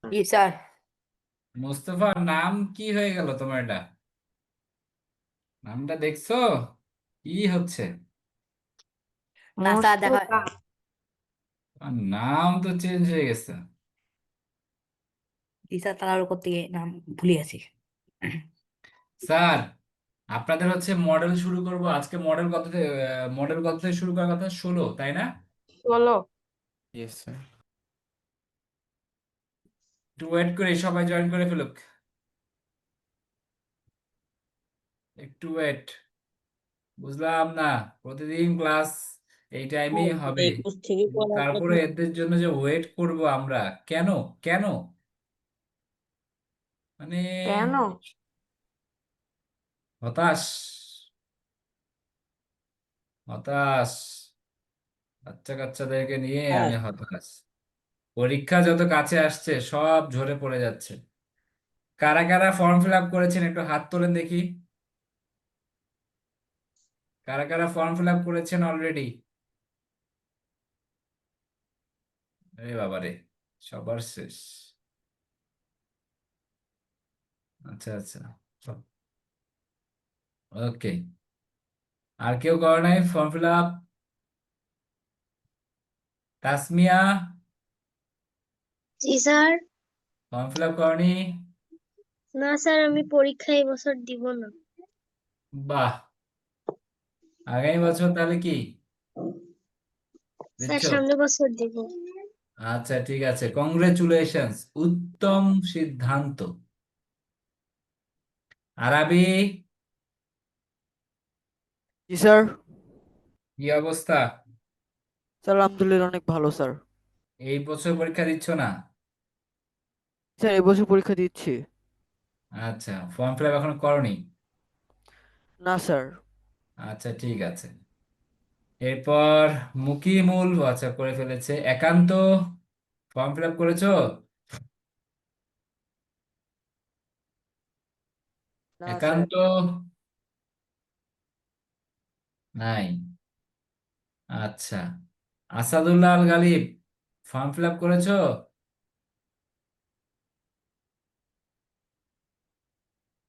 জি sir. Mostafa, নাম কি হয়ে গেল তোমার? এটা নামটা দেখছো কি হচ্ছে? না স্যার, দেখা। মোস্তফা। আর নাম তো চেঞ্জ হয়ে গেছে। জি স্যার, তাড়াহুড়ো করতে গিয়ে নাম ভুলে গেছি। স্যার, আপনাদের হচ্ছে মডেল শুরু করব আজকে। মডেল কত থেকে শুরু করার কথা? 16, তাই না? বলো। Yes sir. একটু ওয়েট করে সবাই জয়েন করে ফেলুক। একটু ওয়েট। বুঝলাম না, প্রতিদিন ক্লাস এই টাইমেই হবে, 21 থেকে কিন্তু করার তারপরে কথা। এদের জন্য যে ওয়েট করব আমরা, কেন? কেন মানে কেন? হতাশ, হতাশ। বাচ্চা কাচ্চাদেরকে নিয়ে স্যার, আমি হতাশ। পরীক্ষা যত কাছে আসছে সব ঝরে পড়ে যাচ্ছে। কারা কারা ফর্ম ফিল আপ করেছেন একটু হাত তোলেন দেখি। কারা কারা ফর্ম ফিল আপ করেছেন অলরেডি? আরে বাবারে, সবার শেষ। আচ্ছা আচ্ছা, ওকে। আর কেউ করে নাই ফর্ম ফিল আপ? তাসমিয়া, জি স্যার। ফর্ম ফিল আপ করনি? না স্যার, আমি পরীক্ষা এই বছর দিব না। বাহ, আগামী বছর তাহলে কি স্যার দিচ্ছ? সামনের বছর দিব। আচ্ছা ঠিক আছে, কংগ্রেচুলেশনস, উত্তম সিদ্ধান্ত। আরাবি, জি স্যার। কি অবস্থা? স্যার আলহামদুলিল্লাহ অনেক ভালো স্যার। এই বছর পরীক্ষা দিচ্ছ না? স্যার এবছর পরীক্ষা দিচ্ছি। আচ্ছা, ফর্ম ফিল আপ এখনো করনি? না স্যার। আচ্ছা ঠিক আছে। এরপর মুকিমুল, আচ্ছা করে ফেলেছে। একান্ত, ফর্ম ফিল আপ করেছো? না স্যার। একান্ত নাই। আচ্ছা, আসাদুল্লাহ আল গালিব, ফর্ম ফিল আপ করেছো?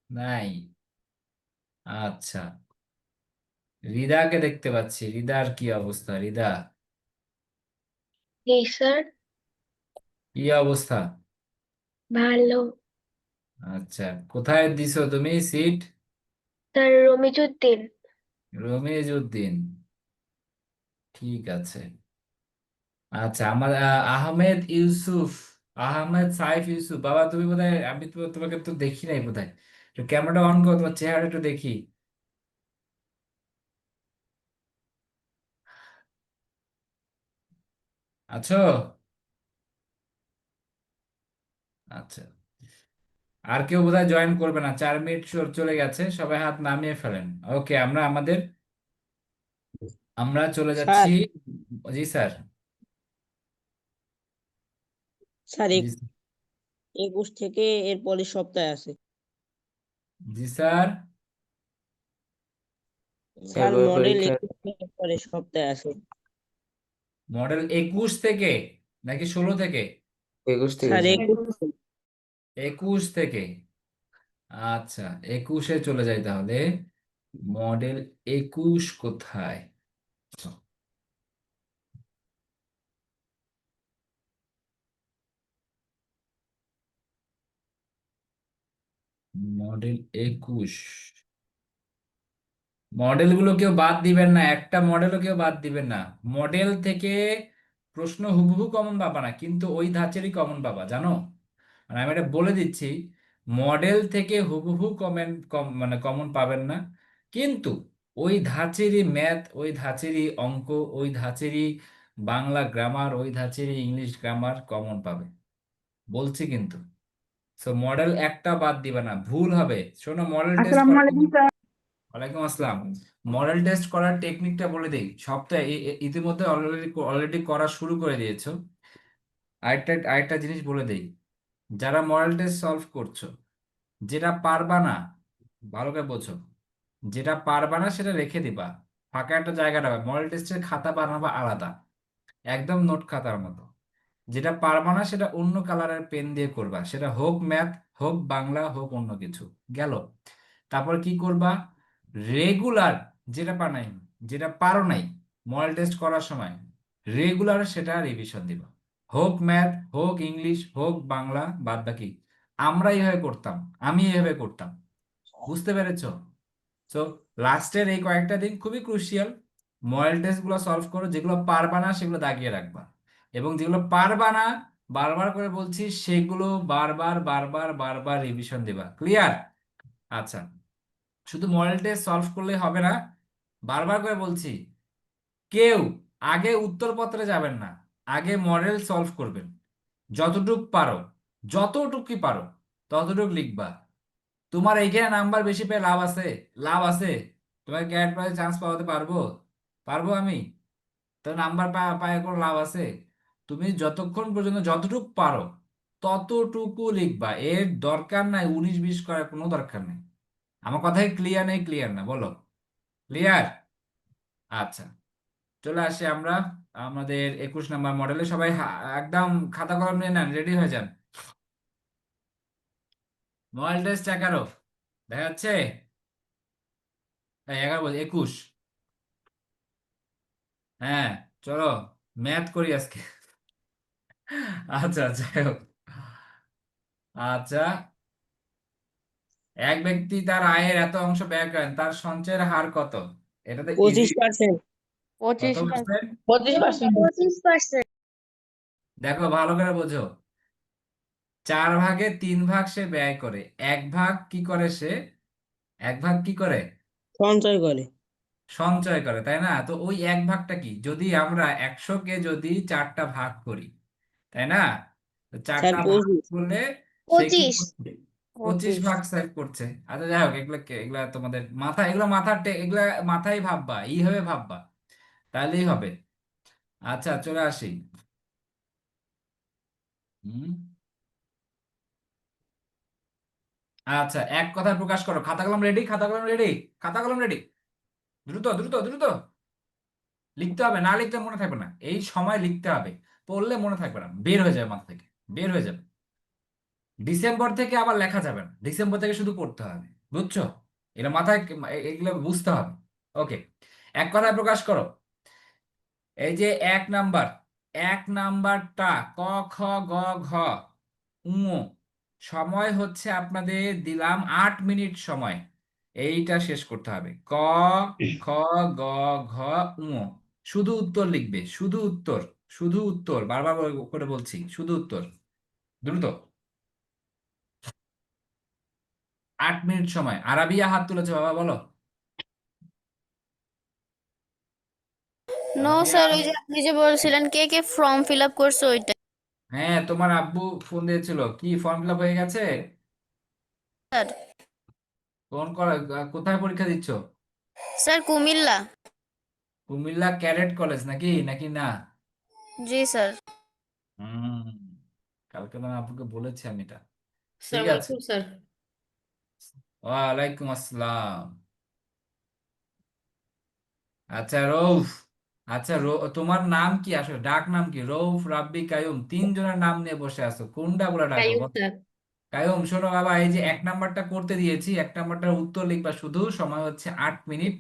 নাই। আচ্ছা, রিদাকে দেখতে পাচ্ছি। রিদার কি অবস্থা? রিদা, এই স্যার। কি অবস্থা? ভালো। আচ্ছা, কোথায় দিছো তুমি সিট? স্যার রমিজউদ্দিন। রমিজ উদ্দিন, ঠিক আছে। আচ্ছা, আমার আহমেদ ইউসুফ, আহমেদ সাইফ ইউসুফ। বাবা তুমি বোধহয়, আমি তো তোমাকে তো দেখি নাই বোধহয়। একটু ক্যামেরাটা অন করো, তোমার চেহারা একটু দেখি। আছো? আচ্ছা, আর কেউ বোধহয় জয়েন করবে না, 4 মিনিট চলে গেছে, সবাই হাত নামিয়ে ফেলেন। ওকে, আমরা চলে যাচ্ছি। স্যার, জি স্যার। স্যার জি 21 থেকে এর পরের সপ্তাহে আছে। জি স্যার। স্যার স্যার এবার মডেল পরীক্ষা 21 থেকে পরের সপ্তাহে আছে। মডেল 21 থেকে নাকি 16 থেকে? 21 থেকে স্যার স্যার। 21। 21 থেকে। আচ্ছা, 21-এ চলে যাই তাহলে। মডেল 21 কোথায়? মডেল 21, মডেলগুলো কেউ বাদ দিবেন না, একটা মডেলও কেউ বাদ দিবেন না। মডেল থেকে প্রশ্ন হুবহু কমন পাবা না, কিন্তু ওই ধাঁচেরই কমন পাবা, জানো? মানে আমি এটা বলে দিচ্ছি, মডেল থেকে হুবহু মানে কমন পাবেন না, কিন্তু ওই ধাঁচেরই ম্যাথ, ওই ধাঁচেরই অঙ্ক, ওই ধাঁচেরই বাংলা গ্রামার, ওই ধাঁচেরই ইংলিশ গ্রামার কমন পাবে, বলছি কিন্তু। সো মডেল একটা বাদ দিবে না, ভুল হবে। শোনো, মডেল টেস্ট আসসালামু করার আলাইকুম স্যার। ওয়ালাইকুম আসসালাম। মডেল টেস্ট করার টেকনিকটা বলে দিই। সপ্তাহে ইতিমধ্যে অলরেডি অলরেডি করা শুরু করে দিয়েছো। আরেকটা আরেকটা জিনিস বলে দেই, যারা মডেল টেস্ট সলভ করছো, যেটা পারবা না, ভালো করে বোঝো, যেটা পারবা না সেটা রেখে দিবা, ফাঁকা একটা জায়গা রাখবা। মডেল টেস্টের খাতা বানাবা আলাদা, একদম নোট খাতার মতো। যেটা পারবা না সেটা অন্য কালারের পেন দিয়ে করবা, সেটা হোক ম্যাথ, হোক বাংলা, হোক অন্য কিছু। গেল। তারপর কি করবা? রেগুলার যেটা নাই, যেটা পারো নাই মডেল টেস্ট করার সময়, রেগুলার সেটা রিভিশন দিবা। হোক ম্যাথ, হোক ইংলিশ, হোক বাংলা, বাদ বাকি আমরা এইভাবে করতাম, আমি এইভাবে করতাম। বুঝতে পেরেছো? সো লাস্টের এই কয়েকটা দিন খুবই ক্রুশিয়াল। মডেল টেস্ট গুলো সলভ করো, যেগুলো পারবা না সেগুলো দাগিয়ে রাখবা, এবং যেগুলো পারবা না বারবার করে বলছি সেগুলো বারবার বারবার বারবার রিভিশন দিবা। ক্লিয়ার? আচ্ছা, শুধু মডেল টেস্ট সলভ করলে হবে না, বারবার করে বলছি কেউ আগে উত্তরপত্রে যাবেন না, আগে মডেল সলভ করবেন। যতটুক পারো, যতটুকুই পারো ততটুক লিখবা। তোমার এইখানে নাম্বার বেশি পেয়ে লাভ আছে? লাভ আছে? তোমাকে ক্যারেট প্রাইজে চান্স পাওয়াতে পারবো? পারবো আমি? তো নাম্বার পায় কোনো লাভ আছে? তুমি যতক্ষণ পর্যন্ত যতটুকু পারো ততটুকু লিখবা, এর দরকার নাই 19-20 করার কোনো দরকার নেই। আমার কথাই ক্লিয়ার নেই? ক্লিয়ার না? বলো ক্লিয়ার? আচ্ছা, চলে আসি আমরা আমাদের 21 নাম্বার মডেলে। সবাই একদম খাতা কলম নিয়ে নেন, রেডি হয়ে যান। মডেল টেস্ট 11 দেখা যাচ্ছে? 11 বল, 21। হ্যাঁ, চলো ম্যাথ করি আজকে। আচ্ছা, যাই হোক। আচ্ছা, এক ব্যক্তি তার আয়ের এত অংশ ব্যয় করেন, তার সঞ্চয়ের হার কত? এটা তো ইজি। 25%। কত পার্সেন্ট? 25%। 25%। দেখো ভালো করে বোঝো। 4 ভাগে 3 ভাগ সে ব্যয় করে, 1 ভাগ কি করে সে? 1 ভাগ কি করে? সঞ্চয় করে। সঞ্চয় করে, তাই না? তো ওই 1 ভাগটা কি? যদি আমরা 100-কে যদি 4টা ভাগ করি, তাই না? তো স্যার 4টা ভাগ 25। করলে সে কি 25। করছে? 25 25। ভাগ সেভ করছে। আচ্ছা, যাই হোক, এগুলো এগুলা তোমাদের মাথা, এগুলো মাথার এগুলা মাথায় ভাববা, এইভাবে ভাববা, তাহলেই হবে। আচ্ছা, চলে আসি। হুম। আচ্ছা, এক কথায় প্রকাশ করো। খাতা কলম রেডি? খাতা কলম রেডি? খাতা কলম রেডি? দ্রুত দ্রুত দ্রুত লিখতে হবে, না লিখতে মনে থাকবে না। এই সময় লিখতে হবে, পড়লে মনে থাকবে না, বের হয়ে যাবে মাথা থেকে, বের হয়ে যাবে। ডিসেম্বর থেকে আবার লেখা যাবে না, ডিসেম্বর থেকে শুধু পড়তে হবে। বুঝছো? এটা মাথায় এগুলো বুঝতে হবে। ওকে, এক কথায় প্রকাশ করো। এই যে 1 নাম্বার, 1 নাম্বারটা ক, খ, গ, ঘ, উ, সময় হচ্ছে আপনাদের দিলাম 8 মিনিট সময়। এইটা শেষ করতে হবে। ক, খ, গ, ঘ, উ, শুধু উত্তর লিখবে, শুধু উত্তর, শুধু উত্তর, বারবার করে বলছি শুধু উত্তর। দ্রুত, 8 মিনিট সময়। আরাবিয়া হাত তুলেছে, বাবা বলো। No Arabia. স্যার, ওই যে আপনি যে বলছিলেন কে কে ফর্ম ফিল আপ করছে ওইটা। হ্যাঁ, তোমার আব্বু ফোন দিয়েছিল, কি ফর্ম ফিল আপ হয়ে গেছে? স্যার, কোন কোথায় পরীক্ষা দিচ্ছ? Sir Comilla. Comilla cadet college নাকি, নাকি না? জি স্যার। হুম, কালকে তো আমি আপনাকে বলেছি আমি এটা। ঠিক আসসালামু আছে। আলাইকুম স্যার। ওয়ালাইকুম আসসালাম। আচ্ছা রৌফ, আচ্ছা তোমার নাম কি আসলে, ডাক নাম কি? রৌফ, রাব্বি, কায়ুম, 3 জনের নাম নিয়ে বসে আছো, কোনটা বলে ডাকবো কাইয়ুম বলো? স্যার। কায়ুম, শোনো বাবা, এই যে 1 নাম্বারটা করতে দিয়েছি, 1 নাম্বারটার উত্তর লিখবা শুধু। সময় হচ্ছে 8 মিনিট,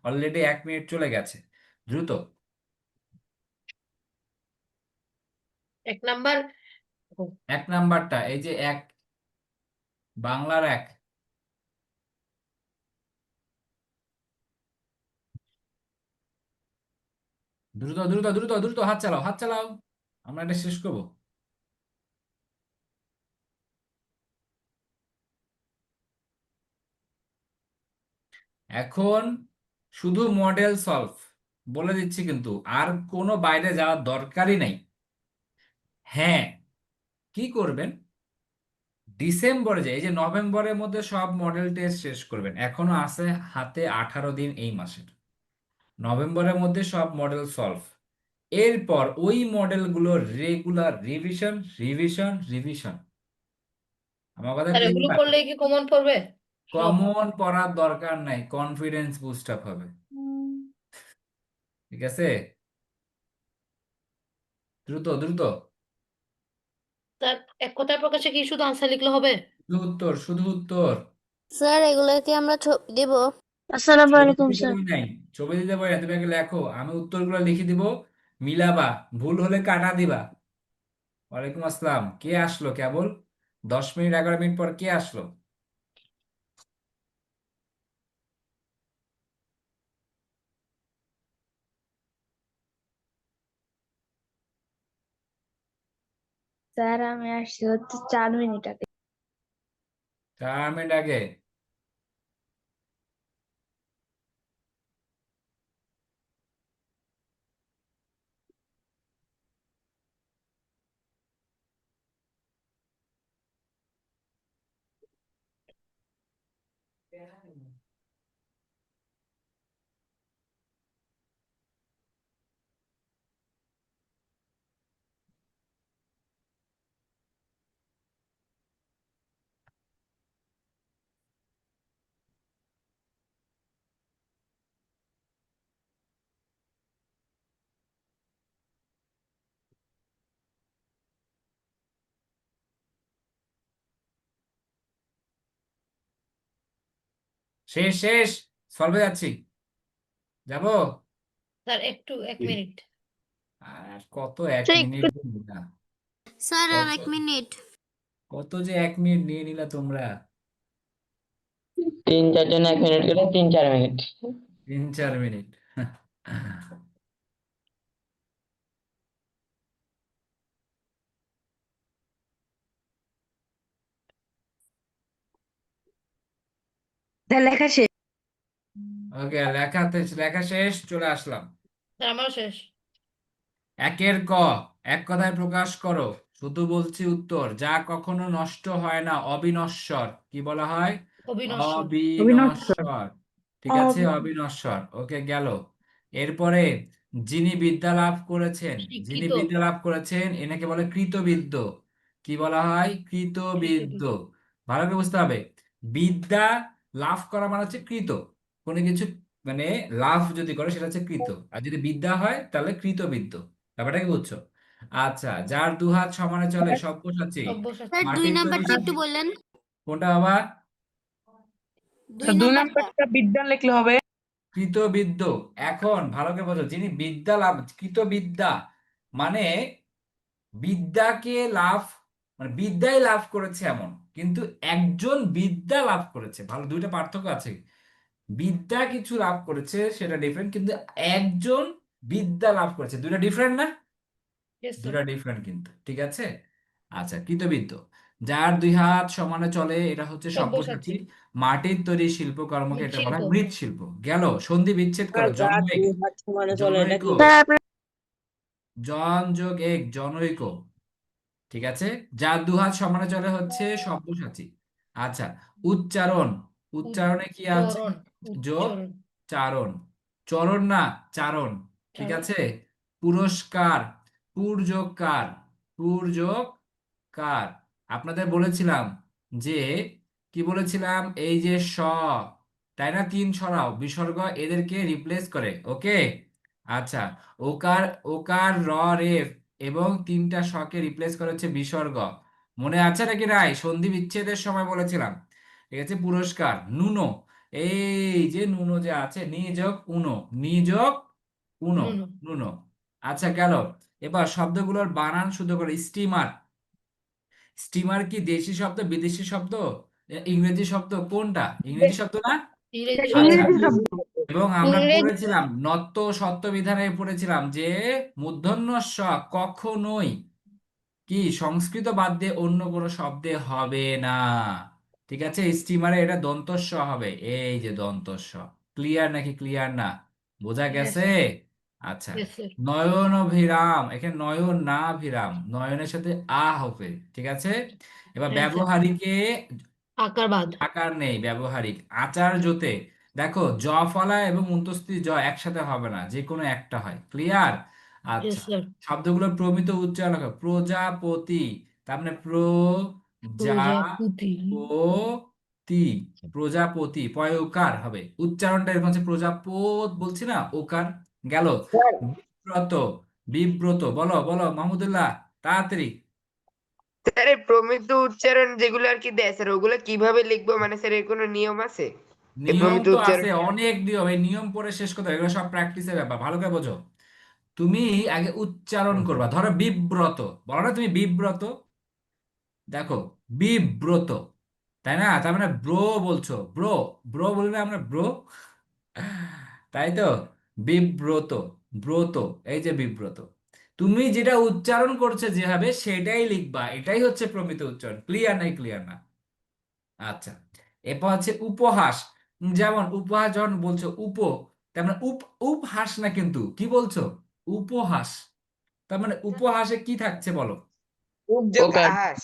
অলরেডি 1 মিনিট চলে গেছে। দ্রুত। 1 নাম্বার। 1 নাম্বারটা এই যে বাংলার 1। দ্রুত দ্রুত দ্রুত দ্রুত, হাত চালাও, হাত চালাও, আমরা এটা শেষ করবো। এখন শুধু মডেল সলভ বলে দিচ্ছি, কিন্তু আর কোনো বাইরে যাওয়ার দরকারই নেই। হ্যাঁ, কি করবেন? ডিসেম্বরে যে, এই যে নভেম্বরের মধ্যে সব মডেল টেস্ট শেষ করবেন, এখনো আছে হাতে 18 দিন এই মাসের। নভেম্বরের মধ্যে সব মডেল সলভ, এরপর ওই মডেলগুলো রেগুলার রিভিশন রিভিশন রিভিশন। আমার কথা স্যার এগুলো ক্লিয়ার? করলে কি কমন পড়বে সব? কমন পড়ার দরকার নাই, কনফিডেন্স বুস্ট আপ হবে। ঠিক আছে, দ্রুত দ্রুত। তার এক কথায় প্রকাশে কি শুধু আনসার লিখলে হবে? শুধু উত্তর, শুধু উত্তর। স্যার এগুলোকে আমরা ছবি দেব? আসসালামু ছবি আলাইকুম দিতে স্যার। বলি নাই, ছবি দিতে বলি না, তুমি আগে লেখো, আমি উত্তরগুলো লিখে দিব, মিলাবা, ভুল হলে কাটা দিবা। ওয়ালাইকুম আসসালাম, কে আসলো কেবল? 10 মিনিট 11 মিনিট পর কে আসলো? স্যার আমি আসছি হচ্ছে 4 মিনিট আগে। 4 মিনিট আগে? শেষ শেষ, সলভে যাচ্ছি, যাবো। স্যার একটু 1 মিনিট। আর কত এক স্যার মিনিট একটু না, স্যার আর কত 1 মিনিট। কত যে 1 মিনিট নিয়ে নিলা তোমরা। 3 4 জন 1 মিনিট করে 3 4 মিনিট। 3 4 মিনিট। লেখা শেষ। ওকে, লেখা শেষ, চলে আসলাম। স্যার আমারও শেষ। একের ক, এক কথায় প্রকাশ করো। শুধু বলছি উত্তর, যা কখনো নষ্ট হয় না, অবিনশ্বর, কি বলা হয়? অবিনশ্বর। অবিনশ্বর। অবিনশ্বর। ঠিক আছে, অবিনশ্বর। ওকে, গেল। এরপরে, যিনি বিদ্যা লাভ করেছেন, যিনি শিক্ষিত। বিদ্যা লাভ করেছেন এনাকে বলে কৃতবিদ্য। কি বলা হয়? কৃতবিদ্য। কৃতবিদ। ভালো করে বুঝতে হবে, বিদ্যা লাভ করা মানে হচ্ছে কৃত, কোনো কিছু মানে লাভ যদি করে সেটা হচ্ছে কৃত, আর যদি বিদ্যা হয় তাহলে কৃতবিদ্য। ব্যাপারটা কি বুঝছো? আচ্ছা, যার দুহাত সমানে চলে সব্যসাচী, স্যার সব্যসাচী। 2 মাটির তৈরি নাম্বারটা শিল্প। একটু বললেন। কোনটা বাবা? 2 স্যার 2 নাম্বারটা। নাম্বারটা বিজ্ঞান লিখলে হবে। কৃতবিদ্য। এখন ভালো করে বোঝো, যিনি বিদ্যা লাভ, কৃতবিদ্যা মানে বিদ্যাকে লাভ, মানে বিদ্যাই লাভ করেছে এমন, কিন্তু একজন বিদ্যা লাভ করেছে, ভালো, দুইটা পার্থক্য আছে। বিদ্যা কিছু লাভ করেছে সেটা ডিফারেন্ট, কিন্তু একজন বিদ্যা লাভ করেছে, দুইটা ডিফারেন্ট না? Yes sir. দুইটা ডিফারেন্ট কিন্তু, ঠিক আছে। আচ্ছা, কৃতবিদ্য, যার দুই হাত সমানে চলে এটা হচ্ছে সব্যসাচী। সব্যসাচী। মাটির তৈরি শিল্পকর্মকে এটা বলা মৃৎশিল্প। হয় মৃৎশিল্প। গেল, সন্ধি বিচ্ছেদ আর করো, যার জনৈক। 2 হাত সমানে চলে এটা জনৈক, কি? স্যার আপনার জন যোগ এক, জনৈক। ঠিক আছে, যার দুহাত সমানে চলে হচ্ছে সব্যসাচী। আচ্ছা, উচ্চারণ, উচ্চারণে কি আছে? উচ্চরণ। যোগ উচ্চরণ। চারণ, চরণ না, চারণ। ঠিক চারণ। আছে। পুরস্কার, পুর যোগ কার, পুর যোগ কার। আপনাদের বলেছিলাম যে, কি বলেছিলাম, এই যে স, তাই না, তিন সরাও বিসর্গ এদেরকে রিপ্লেস করে, ওকে। আচ্ছা, ওকার, ওকার র রেফ এবং তিনটা শকে রিপ্লেস করা হচ্ছে বিসর্গ। মনে আছে নাকি নাই? সন্ধি বিচ্ছেদের সময় বলেছিলাম। ঠিক আছে, পুরস্কার, নুনো, এই যে নুনো যে আছে, নিযোগ উনো, নিযোগ উনো, নুনু। নুনো। আচ্ছা, গেল। এবার শব্দগুলোর বানান শুদ্ধ করে। স্টিমার, স্টিমার কি দেশি শব্দ, বিদেশি শব্দ, ইংরেজি শব্দ, কোনটা? ইংরেজি শব্দ না? ইংরেজি শব্দ। আচ্ছা, ইংরেজি শব্দ। এবং আমরা ইংরেজি পড়েছিলাম নত্য সত্য বিধানে পড়েছিলাম যে মূর্ধন্য ষ কখনোই কি সংস্কৃত বাদ দিয়ে অন্য কোনো শব্দে হবে না। ঠিক আছে, স্টিমারে এটা দন্ত স হবে, এই যে দন্ত স। ক্লিয়ার নাকি ক্লিয়ার না? বোঝা ইয়েস। গেছে? আচ্ছা, ইয়েস স্যার। নয়ন অভিরাম, এখানে নয়ন না ভিরাম, নয়নের সাথে আ হবে, ঠিক আছে। এবার হ্যাঁ স্যার। ব্যবহারিকে আকার বাদ। আকার নেই, ব্যবহারিক। আচার্যতে দেখো, জ ফলা এবং অন্তস্থিত জ একসাথে হবে না, যে কোনো একটা হয়, ক্লিয়ার? ইয়েস আচ্ছা, স্যার। শব্দগুলো প্রমিত উচ্চারণ হবে। প্রজাপতি, তার মানে প্রজাপতি। প্রজাপতি, প্রজাপতি, পয়কার হবে, উচ্চারণটা এরকম হচ্ছে, প্রজাপত বলছি না, ওকার। গেল। বিব্রত, বিব্রত, বলো বলো মাহমুদুল্লাহ, তাড়াতাড়ি। স্যার এই প্রমিত উচ্চারণ যেগুলো আর কি দেয় স্যার ওগুলো কিভাবে লিখবো মানে স্যার এর কোনো নিয়ম আছে এই নিয়ম প্রমিত তো উচ্চারণ আছে, অনেক নিয়ম। এই নিয়ম পড়ে শেষ করতে হবে, এগুলো সব প্র্যাকটিসের ব্যাপার, ভালো করে বোঝো। তুমি আগে উচ্চারণ করবা, ধরো বিব্রত, বলো না তুমি বিব্রত, দেখো বিব্রত, তাই না? তার মানে ব্রো বলছো, ব্রো, ব্রো বললে আমরা ব্রো, তাই তো? বিব্রত, ব্রত, এই যে বিব্রত, তুমি যেটা উচ্চারণ করছে যেভাবে সেটাই লিখবা, এটাই হচ্ছে প্রমিত উচ্চারণ। ক্লিয়ার নাই? ক্লিয়ার না? আচ্ছা, এরপর হচ্ছে উপহাস। যেমন উপহাস যখন বলছো উপ, তার মানে উপহাস না, কিন্তু কি বলছো? উপহাস। তার মানে উপহাসে কি থাকছে বলো? উপযোগ ওকার আহাস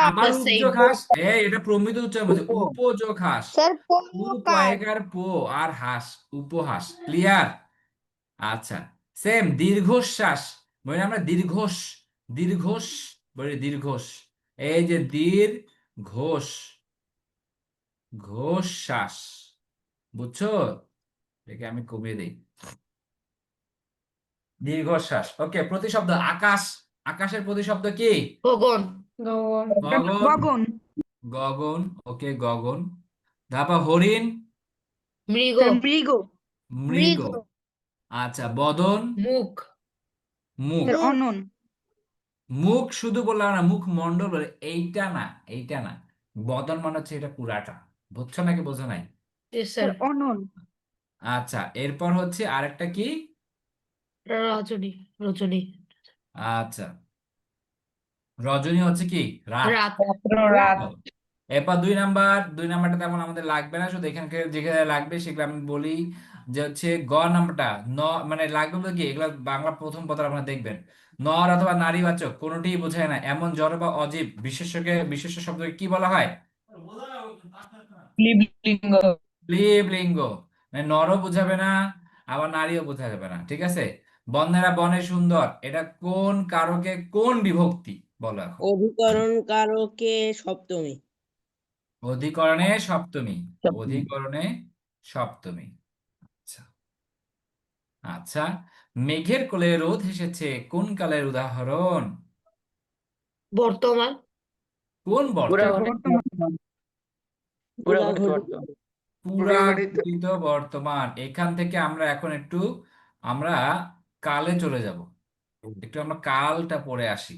আবার The same. উপযোগ হাস, এটা প্রমিত উচ্চারণ বলছে, উপযোগ হাস। স্যার পয়েকার পো আর হাস, উপহাস। ক্লিয়ার? আচ্ছা, সেম দীর্ঘশ্বাস, বলি আমরা দীর্ঘোষ, দীর্ঘোষ, বলি দীর্ঘোষ, এই যে দীর্ঘোষ, ঘোষ শ্বাস, বুঝছো? এটাকে আমি কমিয়ে দিই, দীর্ঘশ্বাস। ওকে, প্রতিশব্দ আকাশ, আকাশের প্রতিশব্দ কি? গগন। গগন, গগন গগন, ওকে গগন। তারপর হরিণ, মৃগ। মৃগ মৃগ। আচ্ছা, বদন, মুখ। মুখ। অনন মুখ শুধু বললাম না, মুখ মন্ডল বলে, এইটা না, এইটা না, বদন মানে হচ্ছে এটা পুরাটা, বুঝছো নাকি বোঝো নাই? Yes, sir. অনন আচ্ছা, এরপর হচ্ছে আরেকটা কি? রজনী। রজনী। আচ্ছা, রজনী হচ্ছে কি? রাত। রাত। রাত এরপর দুই নাম্বারটা তেমন আমাদের লাগবে না, শুধু এখানকে যেখানে লাগবে সেগুলো আমি বলি, যে হচ্ছে গ নাম্বারটা, ন মানে লাগবে বলতে কি, এগুলো বাংলা প্রথম পত্র আপনারা দেখবেন, নর অথবা নারীবাচক কোনোটিই বোঝায় না এমন জড় বা অজীব বিশেষ্যকে, বিশেষ্য শব্দকে কি বলা হয়? লিঙ্গ স্ত্রীলিঙ্গ। মানে নরও বোঝাবে না, আবার নারীও বোঝা যাবে না, ঠিক আছে? বনেরা বনে সুন্দর, এটা কোন কারকে কোন বিভক্তি বলো এখন? অধিকরণ কারকে সপ্তমী। অধিকরণে সপ্তমী, অধিকরণে সপ্তমী। আচ্ছা, আচ্ছা, মেঘের কোলে রোদ হেসেছে কোন কালের উদাহরণ? বর্তমান। কোন পুরা বর্তমান? পুরা ঘটিত। পুরা ঘটিত ঘটিত বর্তমান। এখান থেকে আমরা এখন একটু আমরা কালে চলে যাব, একটু আমরা কালটা পড়ে আসি,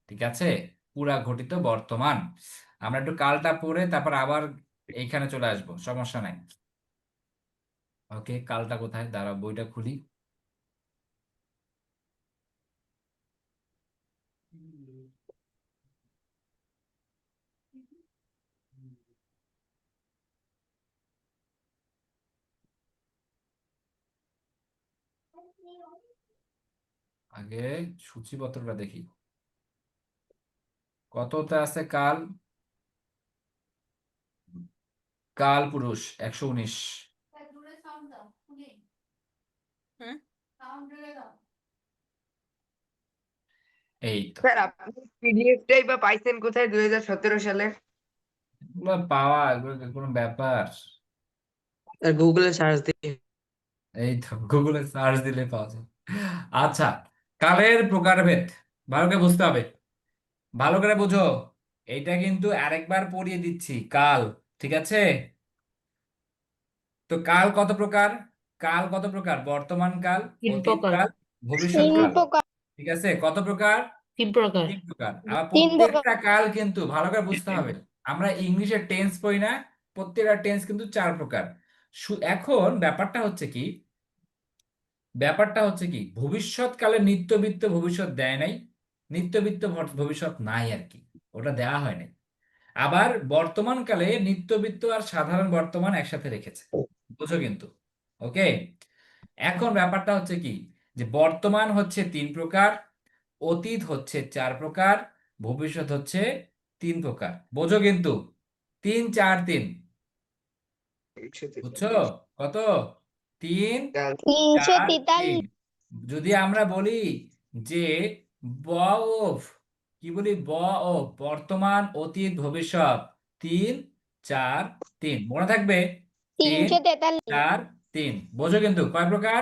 ঠিক আছে? পুরা ঘটিত বর্তমান, আমরা একটু কালটা পড়ে তারপর আবার এইখানে চলে আসবো, সমস্যা নাই। ওকে, কালটা কোথায়, দাঁড়া বইটা খুলি। আগে সূচিপত্রটা দেখি, কতটা আছে কাল? কাল পুরুষ 119। এই তো, স্যার আপনি পিডিএফটাই বা পাইছেন কোথায় 2017 সালে এগুলো পাওয়া, এগুলো কোনো ব্যাপার? স্যার গুগলে সার্চ দিয়ে এই তো গুগলে সার্চ দিলে পাওয়া যায়। আচ্ছা, কালের প্রকারভেদ ভালো করে বুঝতে হবে, ভালো করে বুঝো। এইটা কিন্তু আরেকবার পড়িয়ে দিচ্ছি, কাল, ঠিক আছে? তো কাল কত প্রকার? কাল কত প্রকার? বর্তমান কাল, তিন অতীত প্রকার। কাল, ভবিষ্যৎ কাল, প্রকার ঠিক আছে? কত প্রকার? তিন প্রকার। 3 প্রকার। আবার তিন প্রকার প্রত্যেকটা কাল কিন্তু ভালো করে বুঝতে হবে, আমরা ইংলিশে টেন্স পড়ি না, প্রত্যেকটা টেন্স কিন্তু 4 প্রকার। এখন ব্যাপারটা হচ্ছে কি ভবিষ্যৎকালে নিত্যবৃত্ত ভবিষ্যৎ দেয় নাই, নিত্যবৃত্ত ভবিষ্যৎ নাই আর কি, ওটা দেওয়া হয় নাই। আবার বর্তমান কালে নিত্যবৃত্ত আর সাধারণ বর্তমান একসাথে রেখেছে, বুঝো কিন্তু। ওকে, এখন ব্যাপারটা হচ্ছে কি, যে বর্তমান হচ্ছে 3 প্রকার, অতীত হচ্ছে 4 প্রকার, ভবিষ্যৎ হচ্ছে 3 প্রকার, বোঝো কিন্তু। 3 4 3, বুঝছো? কত? 3 4 3। 343 যদি আমরা বলি যে ব অফ, কি বলি, ব অফ বর্তমান অতীত ভবিষ্যৎ 3 4 3, মনে থাকবে? 3 343 4 3, বোঝো কিন্তু কয় প্রকার?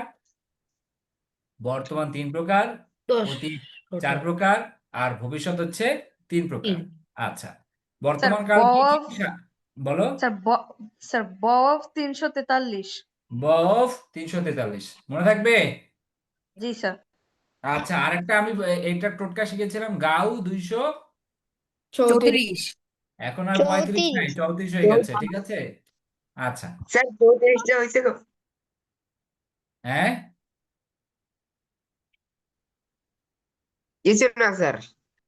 বর্তমান 3 প্রকার, 10 অতীত টোটাল। 4 প্রকার, আর ভবিষ্যৎ হচ্ছে তিন প্রকার। তিন। আচ্ছা, স্যার বর্তমান কাল ব কি কি অফ বলো। স্যার স্যার ব অফ 343। ব অফ 343 মনে থাকবে। জি স্যার। আচ্ছা, আরেকটা আমি এইটা টোটকা শিখেছিলাম, গাউ 200, 34। এখন আর 35 নাই, 34 34 হয়ে গেছে, ঠিক আছে। আচ্ছা, স্যার 34টা হয়েছে গো। হ্যাঁ কিছু না স্যার।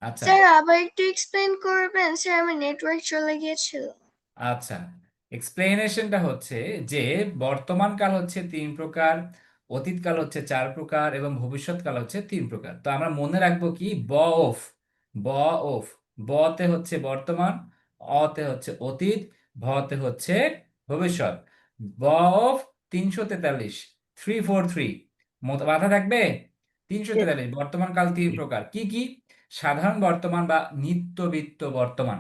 আচ্ছা স্যার আবার একটু এক্সপ্লেন করবেন স্যার আমার নেটওয়ার্ক চলে গিয়েছিল। আচ্ছা, এক্সপ্লেনেশনটা হচ্ছে যে বর্তমান কাল হচ্ছে তিন প্রকার, অতীতকাল হচ্ছে চার প্রকার এবং ভবিষ্যৎকাল হচ্ছে তিন প্রকার। তো আমরা মনে রাখবো কি, অফ ব অফ বতে হচ্ছে বর্তমান, অতে হচ্ছে অতীত, ভতে হচ্ছে ভবিষ্যৎ। ব অফ 343, 343 মাথা থাকবে। 343 বর্তমান কাল তিন প্রকার কি কি? সাধারণ বর্তমান বা নিত্যবৃত্ত বর্তমান।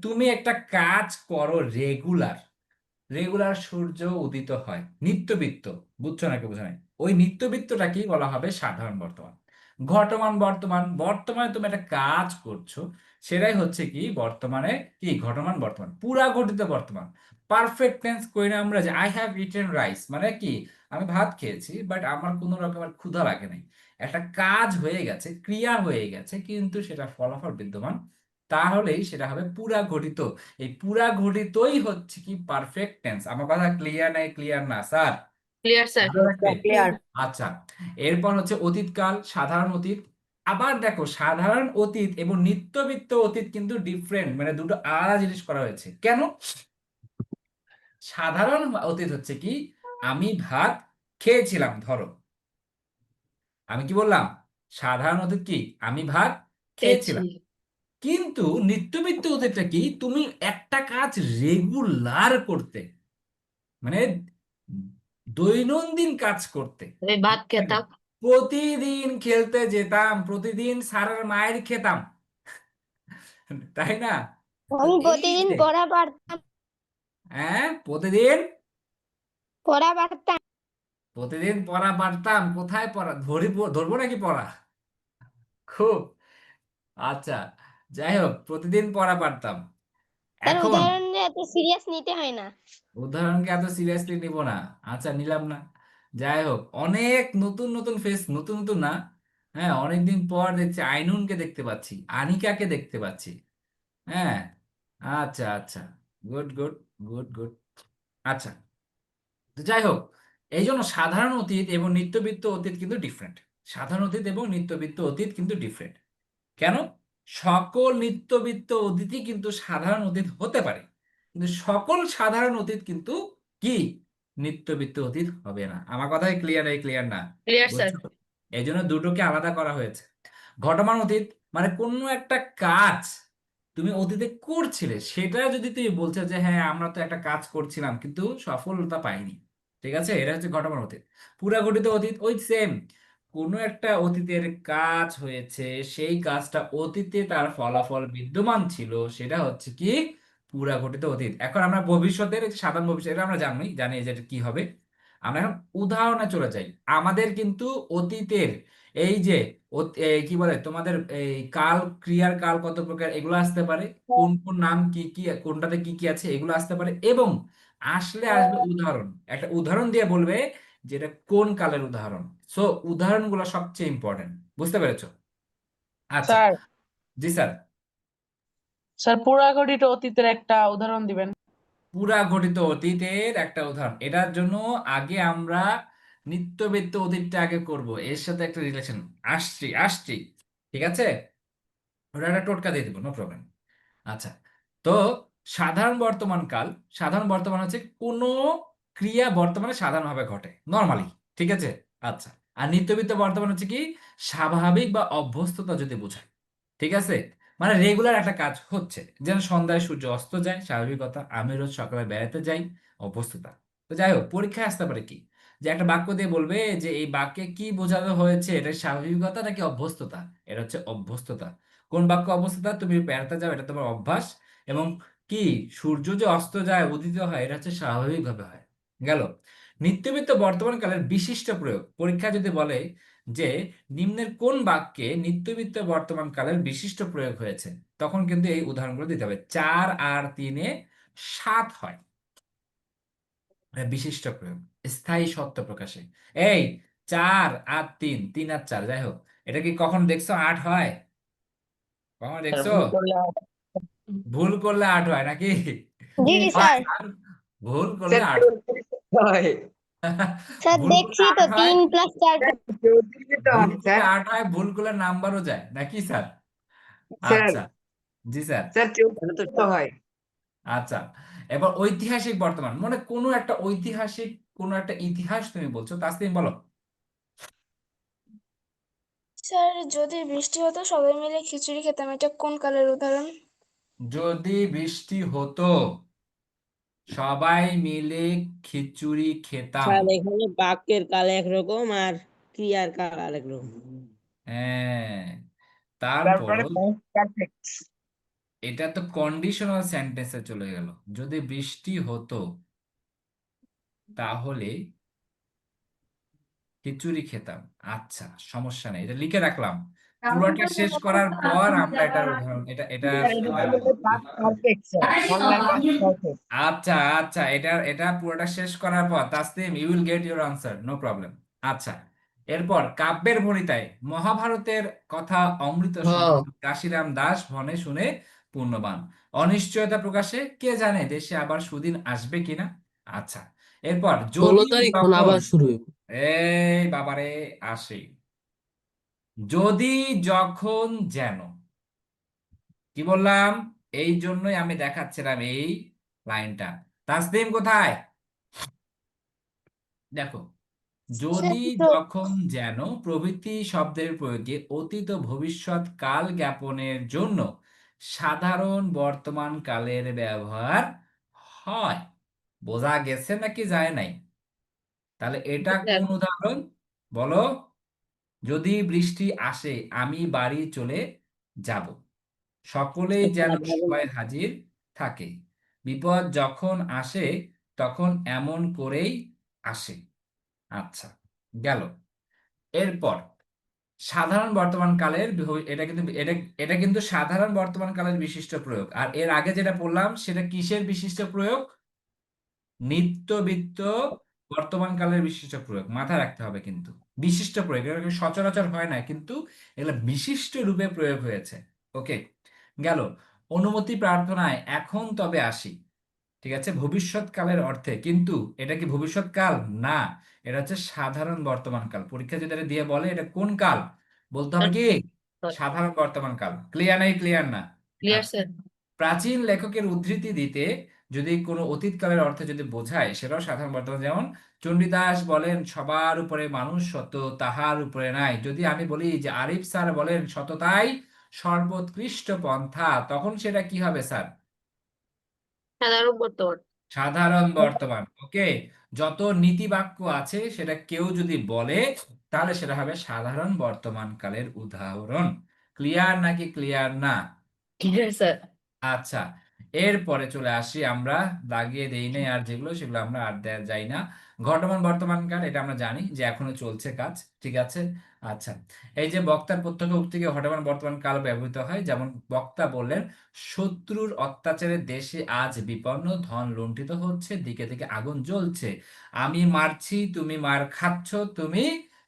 তুমি একটা কাজ করো রেগুলার, রেগুলার সূর্য উদিত হয়, নিত্যবৃত্ত, বুঝছো নাকি বুঝো নাই? ওই নিত্যবৃত্তটাকেই বলা হবে সাধারণ বর্তমান। ঘটমান বর্তমান, বর্তমানে তুমি একটা কাজ করছো, সেটাই হচ্ছে কি বর্তমানে কি ঘটমান বর্তমান। পুরা ঘটিত বর্তমান, পারফেক্ট টেন্স করি না আমরা যে আই হ্যাভ ইটেন রাইস, মানে কি আমি ভাত খেয়েছি বাট আমার কোনো রকমের ক্ষুধা লাগে নাই। একটা কাজ হয়ে গেছে, ক্রিয়া হয়ে গেছে, কিন্তু সেটা ফলাফল বিদ্যমান, তাহলেই সেটা হবে পুরা ঘটিত। এই পুরা ঘটিতই হচ্ছে কি পারফেক্ট টেন্স। আমার কথা ক্লিয়ার নাই, ক্লিয়ার না স্যার? Clear sir. ভালো লাগবে? ক্লিয়ার। আচ্ছা, এরপর হচ্ছে অতীতকাল, সাধারণ অতীত। আবার দেখো, সাধারণ অতীত এবং নিত্যবৃত্ত অতীত কিন্তু ডিফারেন্ট, মানে দুটো আলাদা জিনিস করা হয়েছে। কেন? সাধারণ অতীত হচ্ছে কি আমি ভাত খেয়েছিলাম, ধরো আমি কি বললাম, সাধারণ অতীত কি আমি ভাত পেয়েছি। খেয়েছিলাম। কিন্তু নিত্যবৃত্ত অতীতটা কি তুমি একটা কাজ রেগুলার করতে, মানে দৈনন্দিন কাজ করতে। আমি ভাত খেতাম। প্রতিদিন খেলতে যেতাম, প্রতিদিন স্যারের মায়ের খেতাম, তাই না? তো আমি এই প্রতিদিন যে পড়া পারতাম। হ্যাঁ, প্রতিদিন পড়া পারতাম। প্রতিদিন পড়া পারতাম। কোথায় পড়া ধরবো নাকি পড়া? খুব আচ্ছা, যাই হোক, প্রতিদিন পড়া পারতাম। স্যার এখন উদাহরণ এত সিরিয়াস নিতে হয় না। উদাহরণকে এত সিরিয়াসলি নিব না। আচ্ছা, নিলাম না। যাই হোক, অনেক নতুন নতুন ফেস, নতুন নতুন না, হ্যাঁ অনেকদিন পর দেখছি আইনুনকে দেখতে পাচ্ছি, আনিকাকে দেখতে পাচ্ছি। হ্যাঁ, আচ্ছা আচ্ছা, গুড গুড গুড গুড। আচ্ছা, তো যাই হোক, এই জন্য সাধারণ অতীত এবং নিত্যবৃত্ত অতীত কিন্তু ডিফারেন্ট। সাধারণ অতীত এবং নিত্যবৃত্ত অতীত কিন্তু ডিফারেন্ট। কেন? সকল নিত্যবৃত্ত অতীতই কিন্তু সাধারণ অতীত হতে পারে, কিন্তু সকল সাধারণ অতীত কিন্তু কি নিত্যবৃত্ত অতীত হবে না। আমার কথাই ক্লিয়ার, এই ক্লিয়ার না? Clear sir. বুঝছো? এই জন্য দুটোকে আলাদা করা হয়েছে। ঘটমান অতীত মানে কোনো একটা কাজ তুমি অতীতে করছিলে, সেটা যদি তুমি বলছো যে হ্যাঁ আমরা তো একটা কাজ করছিলাম কিন্তু সফলতা পাইনি, ঠিক আছে, এটা হচ্ছে ঘটমান অতীত। পুরা ঘটিত অতীত ওই সেম, কোনো একটা অতীতের কাজ হয়েছে, সেই কাজটা অতীতে তার ফলাফল বিদ্যমান ছিল, সেটা হচ্ছে কি পুরা ঘটিত অতীত। এখন আমরা ভবিষ্যতের এই যে সাধারণ ভবিষ্যৎ, এটা আমরা জানি জানি যে এটা কি হবে। আমরা এখন উদাহরণে চলে যাই। আমাদের কিন্তু অতীতের এই যে এই কি বলে তোমাদের এই কাল, ক্রিয়ার কাল কত প্রকার, এগুলো আসতে পারে, কোন কোন নাম কি কি, কোনটাতে কি কি আছে, এগুলো আসতে পারে। এবং আসলে আসবে উদাহরণ, একটা উদাহরণ দিয়ে বলবে যেটা কোন কালের উদাহরণ। সো উদাহরণগুলো সবচেয়ে ইম্পর্টেন্ট, বুঝতে পেরেছো? আচ্ছা, স্যার জি স্যার। স্যার পুরাঘটিত অতীতের একটা উদাহরণ দিবেন। পুরা ঘটিত অতীতের একটা উদাহরণ, এটার জন্য আগে আমরা নিত্যবৃত্ত অতীতটা আগে করব, এর সাথে একটা রিলেশন আসছি আসছি, ঠিক আছে, ওটা একটা টোটকা দিয়ে দিব, নো প্রবলেম। আচ্ছা, তো সাধারণ বর্তমান কাল, সাধারণ বর্তমান হচ্ছে কোনো ক্রিয়া বর্তমানে সাধারণভাবে ঘটে নর্মালি, ঠিক আছে। আচ্ছা, আর নিত্যবৃত্ত বর্তমান হচ্ছে কি স্বাভাবিক বা অভ্যস্ততা যদি বোঝায়, ঠিক আছে, মানে রেগুলার একটা কাজ হচ্ছে, যেন সন্ধ্যায় সূর্য অস্ত যায়, স্বাভাবিকতা, আমি রোজ সকালে বেড়াতে যাই, অভ্যস্ততা। তো যাই হোক, পরীক্ষায় আসতে পারে কি যে একটা বাক্য দিয়ে বলবে যে এই বাক্যে কি বোঝানো হয়েছে, এটা স্বাভাবিকতা নাকি অভ্যস্ততা? এটা হচ্ছে অভ্যস্ততা। কোন বাক্য অবস্থা? তুমি বেড়াতে যাও, এটা তোমার অভ্যাস। এবং কি সূর্য যে অস্ত যায়, উদিত হয়, এটা হচ্ছে স্বাভাবিকভাবে হয়। গেল। নিত্যবৃত্ত বর্তমান কালের বিশিষ্ট প্রয়োগ, পরীক্ষা যদি বলে যে নিম্নের কোন বাক্যে নিত্যবিত্ত বর্তমান কালের বিশিষ্ট প্রয়োগ হয়েছে, তখন কিন্তু এই উদাহরণগুলো দিতে হবে। 4 আর 3-এ 7 হয়। বিশিষ্ট প্রয়োগ স্থায়ী সত্য প্রকাশে। এই 4 আর 3, 3 আর 4, যাই হোক, এটা কি কখন দেখছো 8 হয়? কখন স্যার দেখছো? ভুল করলে ভুল করলে 8 হয় নাকি? জি হয়। স্যার। আর ভুল করলে স্যার 8 হয়। স্যার ভুল করলে দেখছি 8 তো হয়, 3 + 4 চৌত্রিশে তো ভুল হয় করলে স্যার। 8 হয়, ভুল করলে নাম্বারও যায় নাকি স্যার? স্যার আচ্ছা, জি স্যার। স্যার তাহলে তো 34 তো হয়। আচ্ছা, এবার ঐতিহাসিক বর্তমান, মানে কোনো একটা ঐতিহাসিক, কোনো একটা ইতিহাস তুমি বলছো, তাসলিম বলো। স্যার যদি বৃষ্টি হতো সবাই মিলে খিচুড়ি খেতাম, এটা কোন কালের উদাহরণ? যদি বৃষ্টি হতো সবাই মিলে খিচুড়ি খেতাম। স্যার এখানে বাক্যের কাল একরকম আর ক্রিয়ার কাল আরেক রকম। হ্যাঁ, তারপরে তারপরও পারফেক্ট। এটা তো কন্ডিশনাল সেন্টেন্সে চলে গেল। যদি বৃষ্টি হতো তাহলে খিচুড়ি খেতাম। আচ্ছা, সমস্যা নেই, এটা লিখে রাখলাম। পুরোটা শেষ করার পর আমরা এটার উদাহরণ, এটার স্যার এটা তো বলতে পাস্ট পারফেক্ট স্যার, বাংলায় পাস্ট পারফেক্ট। আচ্ছা আচ্ছা, এটা পুরোটা শেষ করার পর Taslim you will get your answer, no problem. আচ্ছা, এরপর কাব্যের ভণিতায় মহাভারতের কথা অমৃত হ্যাঁ, সমান, কাশিরাম দাস ভনে শুনে পূর্ণবান, অনিশ্চয়তা প্রকাশে কে জানে দেশে আবার সুদিন আসবে কিনা। আচ্ছা, এরপর 16 যদি তারিখ মানে যখন, আবার শুরু হইব। এই বাবারে, আসে যদি যখন যেন, কি বললাম? এই জন্যই আমি দেখাচ্ছিলাম এই লাইনটা। তাসলিম কোথায়? দেখো, স্যার যদি তো যখন যেন প্রভৃতি শব্দের প্রয়োগে অতীত ও ভবিষ্যৎ কাল জ্ঞাপনের জন্য সাধারণ বর্তমান কালের ব্যবহার হয়। বোঝা গেছে নাকি যায় নাই? তাহলে এটা স্যার, কোন উদাহরণ বলো? যদি বৃষ্টি আসে আমি বাড়ি চলে যাব, সকলেই যেন সাধারণ সবাই হাজির থাকে, বিপদ যখন আসে তখন এমন করেই আসে। আচ্ছা, গেল। এরপর সাধারণ বর্তমান কালের এটা কিন্তু সাধারণ বর্তমান কালের বিশিষ্ট প্রয়োগ। আর এর আগে যেটা বললাম সেটা কিসের বিশিষ্ট প্রয়োগ? নিত্যবিত্ত বর্তমান কালের বিশিষ্ট প্রয়োগ, মাথায় রাখতে হবে কিন্তু। বিশিষ্ট প্রয়োগ, এগুলো কিন্তু সচরাচর হয় না, কিন্তু এগুলো বিশিষ্ট রূপে প্রয়োগ হয়েছে। ওকে, গেল। অনুমতি প্রার্থনায় এখন তবে আসি, ঠিক আছে, ভবিষ্যৎকালের অর্থে, কিন্তু এটা কি ভবিষ্যৎকাল না, এটা হচ্ছে সাধারণ বর্তমান কাল। পরীক্ষা যদি এটা দিয়ে বলে এটা কোন কাল, বলতে হবে কি সাধারণ বর্তমান কাল। ক্লিয়ার নাই? ক্লিয়ার না? ক্লিয়ার আচ্ছা, স্যার। প্রাচীন লেখকের উদ্ধৃতি দিতে যদি কোনো অতীতকালের অর্থে যদি বোঝায় সেটাও সাধারণ বর্তমান। যেমন চণ্ডীদাস বলেন সবার উপরে মানুষ সত, তাহার উপরে নাই। যদি আমি বলি যে আরিফ স্যার বলেন সততাই সর্বোৎকৃষ্ট পন্থা, তখন সেটা কি হবে স্যার? সাধারণ বর্তমান। সাধারণ বর্তমান। ওকে, যত নীতি বাক্য আছে সেটা কেউ যদি বলে তাহলে সেটা হবে সাধারণ বর্তমান কালের উদাহরণ। ক্লিয়ার নাকি ক্লিয়ার না? Clear sir. আচ্ছা, এরপরে চলে আসি আমরা, দাগিয়ে দেই নাই আর যেগুলো সেগুলো আমরা আর দেয়া যাই না। ঘটমান বর্তমান কাল, এটা আমরা জানি যে এখনো চলছে কাজ, ঠিক আছে। আচ্ছা, এই যে বক্তার প্রত্যক্ষ উক্তিকে ঘটমান বর্তমান কাল ব্যবহৃত হয়। যেমন বক্তা বললেন শত্রুর অত্যাচারে দেশে আজ বিপন্ন, ধন লুণ্ঠিত হচ্ছে, দিকে দিকে আগুন জ্বলছে, আমি মারছি তুমি মার খাচ্ছ, তুমি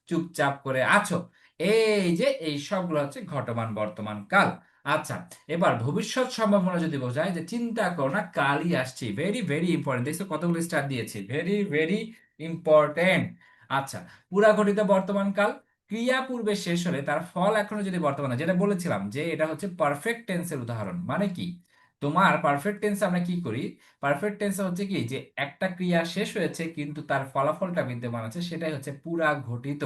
চুপচাপ করে আছো। এই যে এই সবগুলো হচ্ছে ঘটমান বর্তমান কাল। আচ্ছা, এবার ভবিষ্যৎ সম্ভাবনা যদি বোঝায় যে চিন্তা করো না কালই আসছি, ভেরি ভেরি ইম্পর্টেন্ট। দেখছো কতগুলো স্টার দিয়েছি, ভেরি ভেরি ইম্পর্টেন্ট। আচ্ছা, পুরা ঘটিত বর্তমান কাল, ক্রিয়া পূর্বে শেষ হলে তার ফল এখনো যদি বর্তমানে, যেটা বলেছিলাম যে এটা হচ্ছে পারফেক্ট টেন্সের উদাহরণ। মানে কি, তোমার পারফেক্ট টেন্স আমরা কি করি, পারফেক্ট টেন্স হচ্ছে কি যে একটা ক্রিয়া শেষ হয়েছে কিন্তু তার ফলাফলটা বিদ্যমান আছে, সেটাই হচ্ছে পুরা ঘটিত।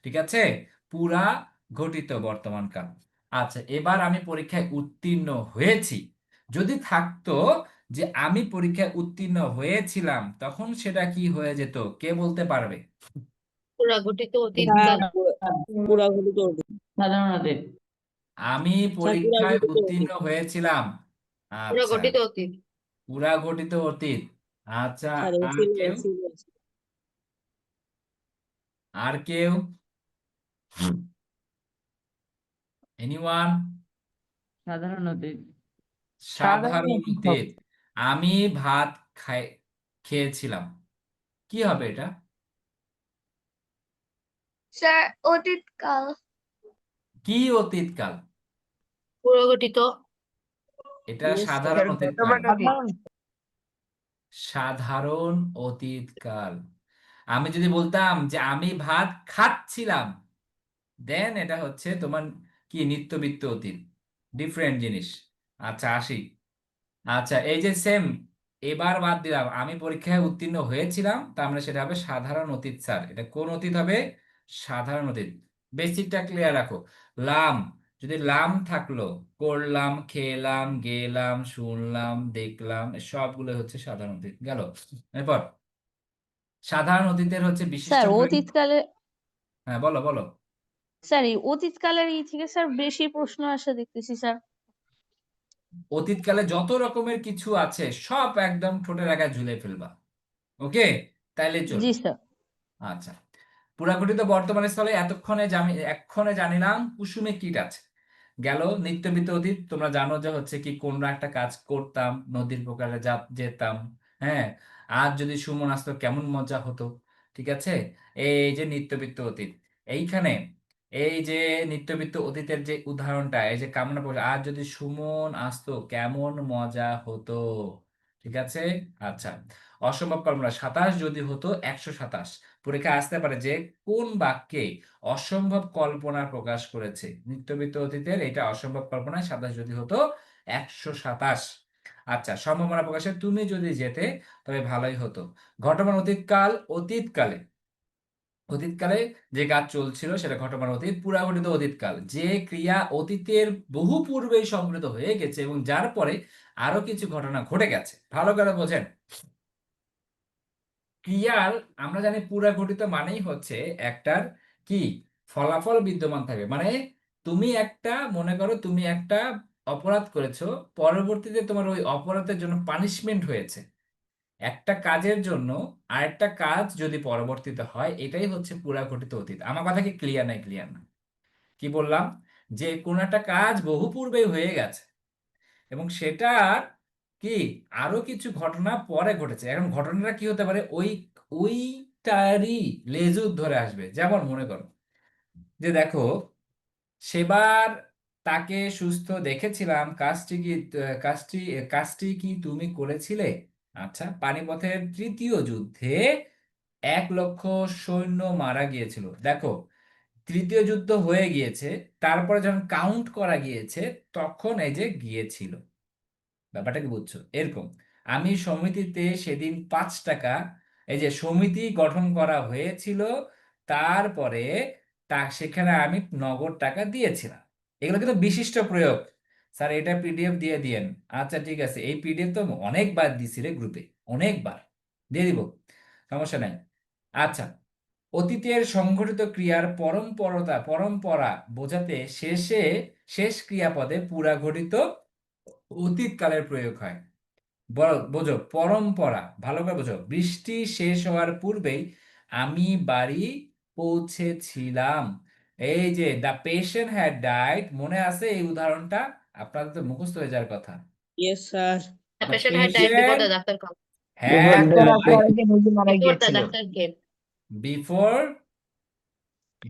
ঠিক আছে, পুরা ঘটিত বর্তমান কাল। আচ্ছা, এবার আমি পরীক্ষায় উত্তীর্ণ হয়েছি, যদি থাকতো যে আমি পরীক্ষায় উত্তীর্ণ হয়েছিলাম তখন সেটা কি হয়ে যেত, কে বলতে পারবে? পুরা গঠিত স্যার অতীতকাল। পুরা ঘটিত অতীত। সাধারণ অতীত। আমি স্যার পুরা পরীক্ষায় ঘটিত উত্তীর্ণ অতীত। হয়েছিলাম। পুরা আচ্ছা, গঠিত অতীত। পুরা ঘটিত অতীত। আচ্ছা, স্যার আর ছিল কেউ? ছিল। আর কেউ? এনিওয়ান? সাধারণ অতীত। সাধারণ অতীত হবে। অতীত। আমি ভাত খেয়েছিলাম, কি হবে এটা? স্যার অতীতকাল। কি অতীতকাল? পুরগঠিত। এটা Yes, সাধারণ স্যার অতীতকাল। বর্তমান অতীত। সাধারণ সাধারণ অতীতকাল। আমি যদি বলতাম যে আমি ভাত খাচ্ছিলাম, দেন এটা হচ্ছে তোমার কি নিত্যবৃত্ত অতীত, ডিফারেন্ট জিনিস। আচ্ছা আসি। আচ্ছা এই যে সেম, এবার বাদ দিলাম, আমি পরীক্ষায় উত্তীর্ণ হয়েছিলাম, তার মানে সেটা হবে সাধারণ অতীত স্যার। এটা কোন অতীত হবে? সাধারণ অতীত। বেসিকটা ক্লিয়ার রাখো। লাম, যদি লাম থাকলো, করলাম, খেলাম, গেলাম, শুনলাম, দেখলাম, সবগুলো হচ্ছে সাধারণ অতীত। গেল। এরপর সাধারণ অতীতের হচ্ছে বিশিষ্ট স্যার প্রয়োগ। অতীতকালে হ্যাঁ বলো বলো। স্যার এই অতীতকালের থেকে স্যার বেশি প্রশ্ন আসে দেখতেছি স্যার। অতীতকালে যত রকমের কিছু আছে সব একদম ঠোঁটের আগায় ঝুলে ফেলবা, ওকে? তাইলে জি চলবে। স্যার। আচ্ছা, পুরাঘটিত বর্তমান স্থলে এক্ষণে জানিলাম কুসুমে কীট আছে। গেল। নিত্যবৃত্ত অতীত, তোমরা জানো যে হচ্ছে কি কোন একটা কাজ করতাম, নদীর প্রকারে যেতাম, হ্যাঁ, আজ যদি সুমন আসতো কেমন মজা হতো। ঠিক আছে, এই যে নিত্যবৃত্ত অতীত। এইখানে এই যে নিত্যবৃত্ত অতীতের যে উদাহরণটা, এই যে কামনা প্রকাশ, আজ যদি সুমন আসতো কেমন মজা হতো। ঠিক আছে। আচ্ছা, অসম্ভব কল্পনা, 27 যদি হতো 127। পরীক্ষা আসতে পারে যে কোন বাক্যে অসম্ভব কল্পনা প্রকাশ করেছে। নিত্যবৃত্ত অতীতের এটা অসম্ভব কল্পনা, 27 যদি হতো 127। আচ্ছা, সম্ভাবনা প্রকাশে তুমি যদি যেতে তবে ভালোই হতো। ঘটমান অতীতকাল, অতীতকালে যে কাজ চলছিল সেটা ঘটমান অতীত। পুরাঘটিত অতীতকাল, যে ক্রিয়া অতীতের বহু পূর্বেই সংঘটিত হয়ে গেছে এবং যার পরে আরো কিছু ঘটনা ঘটে গেছে। ভালো করে বোঝেন। ক্রিয়ার আমরা জানি পুরাঘটিত মানেই হচ্ছে একটার কি ফলাফল বিদ্যমান থাকে। মানে তুমি একটা, মনে করো তুমি একটা অপরাধ করেছো, পরবর্তীতে তোমার ওই অপরাধের জন্য পানিশমেন্ট হয়েছে। একটা কাজের জন্য আরেকটা কাজ যদি পরবর্তীতে হয়, এটাই হচ্ছে পুরাঘটিত অতীত। আমার কথা কি ক্লিয়ার নাই? ক্লিয়ার না? কি বললাম? যে কোন একটা কাজ বহু পূর্বেই হয়ে গেছে এবং সেটার কি আরো কিছু ঘটনা পরে ঘটেছে। এখন ঘটনাটা কি হতে পারে? ওইটারই লেজুর ধরে আসবে। যেমন মনে করো যে দেখো, সেবার তাকে সুস্থ দেখেছিলাম, কাজটি কি তুমি করেছিলে? আচ্ছা, পানিপথের তৃতীয় যুদ্ধে 1,00,000 সৈন্য মারা গিয়েছিল। দেখো, তৃতীয় যুদ্ধ হয়ে গিয়েছে, তারপরে যখন কাউন্ট করা গিয়েছে তখন এই যে গিয়েছিল। ব্যাপারটা কি বুঝছো? এরকম, আমি সমিতিতে সেদিন 5 টাকা, এই যে সমিতি গঠন করা হয়েছিল, তারপরে সেখানে আমি নগদ টাকা দিয়েছিলাম। এগুলো কিন্তু বিশিষ্ট প্রয়োগ। স্যার এটা পিডিএফ দিয়ে দিয়েন। আচ্ছা ঠিক আছে, এই পিডিএফ তো অনেকবার দিছি রে গ্রুপে, অনেকবার দিয়ে দিব, সমস্যা নাই। আচ্ছা, অতীতের সংঘটিত ক্রিয়ার পরম্পরা বোঝাতে শেষ ক্রিয়াপদে পুরাঘটিত অতীতকালের প্রয়োগ হয়। বোঝো, পরম্পরা ভালো করে বোঝো। বৃষ্টি শেষ হওয়ার পূর্বেই আমি বাড়ি পৌঁছেছিলাম। এই যে দ্য পেশেন্ট হ্যাড ডাইড, মনে আছে এই উদাহরণটা? আপনাদের তো মুখস্থ হয়ে যাওয়ার কথা। yes sir. The the patient had died before patient the doctor come. Had doctor died আসার আগে রোগী মারা Before the গিয়েছিল। doctor came. Before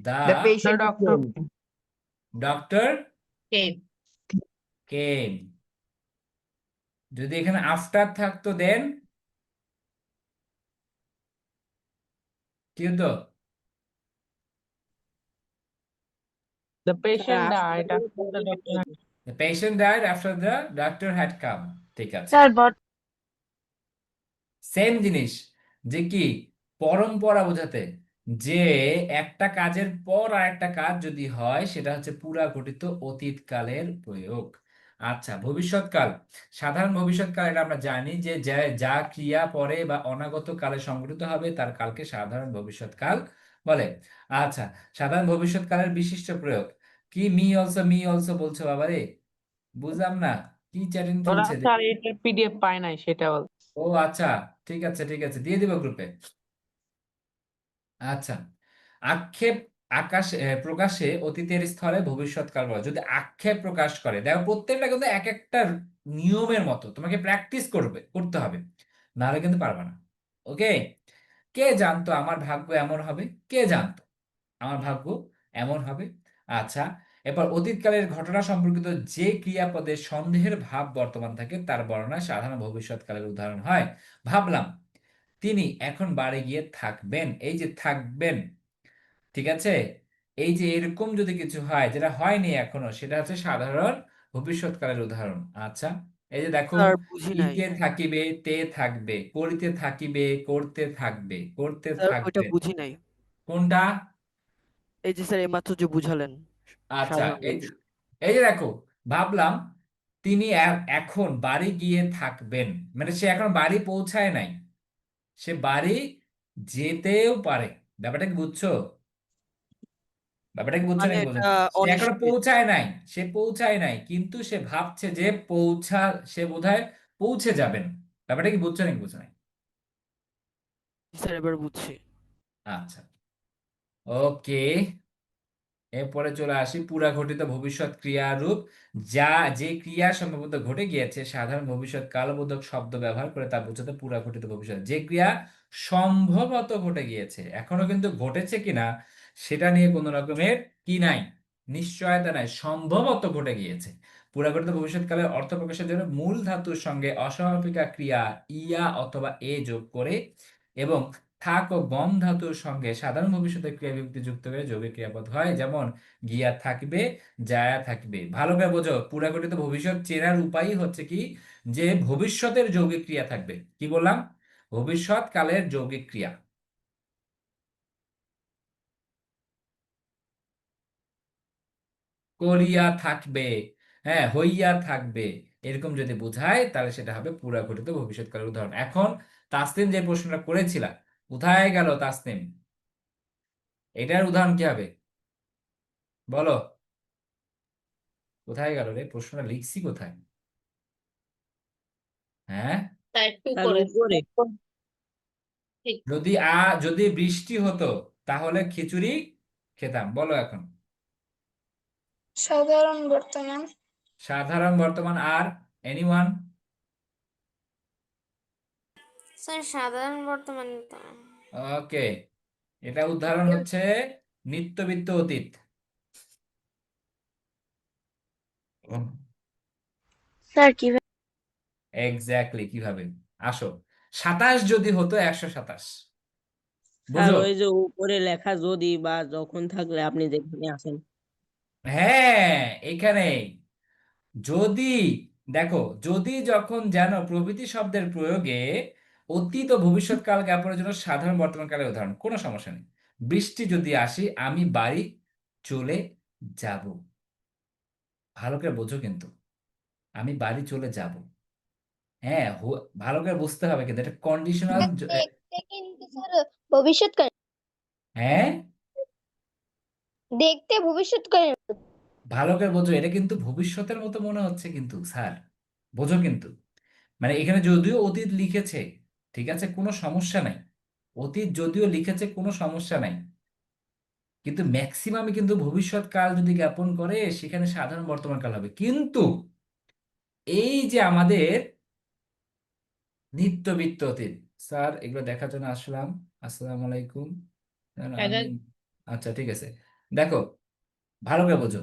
the The patient doctor doctor Came. কেম। যদি এখানে আফটার থাকতো দেন কি হতো? The patient Sir, died after after the doctor. The patient died after the doctor had come. ঠিক আছে, স্যার বট সেম জিনিস। যে কি পরম্পরা বোঝাতে, যে একটা কাজের পর আর একটা কাজ যদি হয় সেটা হচ্ছে পুরাঘটিত অতীতকালের প্রয়োগ। আচ্ছা, ভবিষ্যৎকাল, সাধারণ ভবিষ্যৎকাল, এটা আমরা জানি যে যা ক্রিয়া পরে বা অনাগত কালে সংঘটিত হবে তার কালকে সাধারণ ভবিষ্যৎকাল বলে। আচ্ছা, সাধারণ ভবিষ্যৎকালের বিশিষ্ট প্রয়োগ কি? মি অলসো বলছো বাবারে, বুঝলাম না কি চ্যাটিং ওরা চলছে। স্যার এটার পিডিএফ পায় নাই সেটা বল। ও আচ্ছা, ঠিক আছে ঠিক আছে, দিয়ে দিব গ্রুপে। আচ্ছা, আক্ষেপ প্রকাশে অতীতের স্থলে ভবিষ্যৎকাল বলে যদি আক্ষেপ প্রকাশ করে, দেখো প্রত্যেকটা কিন্তু এক একটা নিয়মের মতো, তোমাকে প্র্যাকটিস করতে হবে, নাহলে কিন্তু পারবে না। ওকে, কে জানতো আমার ভাগ্য এমন হবে? কে জানতো আমার ভাগ্য এমন হবে? আচ্ছা, এরপর অতীতকালের ঘটনা সম্পর্কিত যে ক্রিয়াপদে সন্দেহের ভাব বর্তমান থাকে তার বর্ণনা সাধারণ ভবিষ্যৎকালের উদাহরণ হয়। ভাবলাম তিনি এখন বাড়ি গিয়ে থাকবেন, এই যে থাকবেন, ঠিক আছে, এই যে এরকম যদি কিছু হয় যেটা হয়নি এখনো, সেটা হচ্ছে সাধারণ ভবিষ্যৎকালের উদাহরণ। আচ্ছা, এই যে দেখো, স্যার বুঝি নাই। ইতে থাকিবে, তে থাকবে, করিতে থাকিবে, করতে থাকবে, করতে স্যার ওইটা থাকবেন। বুঝি নাই। কোনটা? এই যে স্যার এইমাত্র যে বুঝালেন আচ্ছা, সাধারণ এই ভবিষ্যৎ। এই যে দেখো, ভাবলাম তিনি এখন বাড়ি গিয়ে থাকবেন, মানে সে এখন বাড়ি পৌঁছায় নাই, সে বাড়ি যেতেও পারে। ব্যাপারটা কি বুঝছো? ব্যাপারটা কি বুঝছো মানে নাকি এটা বোঝেন? সে এখনো অনিশ্চিত। পৌঁছায় নাই, সে পৌঁছায় নাই, কিন্তু সে ভাবছে যে সে বোধহয় পৌঁছে যাবেন। ব্যাপারটা কি বুঝছো নাকি বুঝছো নাই? স্যার এবার বুঝছি। আচ্ছা, ওকে, এরপরে চলে আসি পুরা ঘটিত ভবিষ্যৎ ক্রিয়ারূপ। যে ক্রিয়া সম্ভবত ঘটে গিয়েছে সাধারণ ভবিষ্যৎ কালবোধক শব্দ ব্যবহার করে তা বোঝাতে পুরা ঘটিত ভবিষ্যৎ। যে ক্রিয়া সম্ভবত ঘটে গিয়েছে, এখনো কিন্তু ঘটেছে কিনা সেটা নিয়ে কোনো রকমের কি নাই, নিশ্চয়তা নাই, সম্ভবত ঘটে গিয়েছে। পুরা ঘটিত ভবিষ্যৎকালের অর্থ প্রকাশের জন্য মূল ধাতুর সঙ্গে অসমাপিকা ক্রিয়া ইয়া অথবা এ যোগ করে এবং থাক ও গম ধাতুর সঙ্গে সাধারণ ভবিষ্যতের ক্রিয়া বিভক্তি যুক্ত করে যৌগিক ক্রিয়াপদ হয়, যেমন গিয়া থাকবে, যায়া থাকবে। ভালো করে বোঝো, পুরাগঠিত ভবিষ্যৎ চেনার উপায় হচ্ছে কি, যে ভবিষ্যতের যৌগিক ক্রিয়া থাকবে। কি বললাম? ভবিষ্যৎ কালের যৌগিক ক্রিয়া। করিয়া থাকবে, হ্যাঁ, হইয়া থাকবে, এরকম যদি বোঝায় তাহলে সেটা হবে পুরাগঠিত ভবিষ্যৎকালের উদাহরণ। এখন তাসনিম যে প্রশ্নটা করেছিলা, কোথায় গেল তাসনিম? এটার উদাহরণ কি হবে বলো? কোথায় গেল রে? প্রশ্নটা লিখছি কোথায়? হ্যাঁ, তার একটু স্যার করে উপরে। ঠিক। যদি বৃষ্টি হতো তাহলে খিচুড়ি খেতাম, বলো এখন। সাধারণ বর্তমান। সাধারণ বর্তমান, আর এনিওয়ান? স্যার সাধারণ বর্তমান তো। ওকে, এটা উদাহরণ হচ্ছে নিত্যবিত্ত অতীত। স্যার কিভাবে? এক্স্যাক্টলি, কিভাবে? আসো, 27 যদি হতো 127, স্যার বুঝো? ওই যে উপরে লেখা যদি বা যখন থাকলে আপনি যেখানে আছেন। হ্যাঁ, এখানেই যদি, দেখো, যদি যখন যেন প্রভৃতি শব্দের প্রয়োগে অতীত ও ভবিষ্যৎ কাল জ্ঞাপনের জন্য সাধারণ বর্তমান কালের উদাহরণ, কোনো সমস্যা নেই। বৃষ্টি যদি আসি, আমি বাড়ি চলে যাব। ভালো করে বোঝো কিন্তু, আমি বাড়ি চলে যাব, হ্যাঁ, ভালো করে বুঝতে হবে কিন্তু এটা কন্ডিশনাল। দেখতে কিন্তু স্যার ভবিষ্যৎকাল, হ্যাঁ, দেখতে ভবিষ্যৎকালের। ভালো করে বোঝো, এটা কিন্তু ভবিষ্যতের মতো মনে হচ্ছে কিন্তু স্যার, বোঝো কিন্তু, মানে এখানে যদিও অতীত লিখেছে, ঠিক আছে, কোনো সমস্যা নাই, অতীত যদিও লিখেছে কোনো সমস্যা নাই, কিন্তু ম্যাক্সিমামে কিন্তু ভবিষ্যৎ কাল যদি জ্ঞাপন করে সেখানে সাধারণ বর্তমান কাল হবে। কিন্তু এই যে আমাদের নিত্যবিত্ত অতীত, স্যার এগুলো দেখার জন্য আসলাম, আসসালামু আলাইকুম। এটা আমি, আচ্ছা ঠিক আছে, দেখো, ভালো করে বোঝো,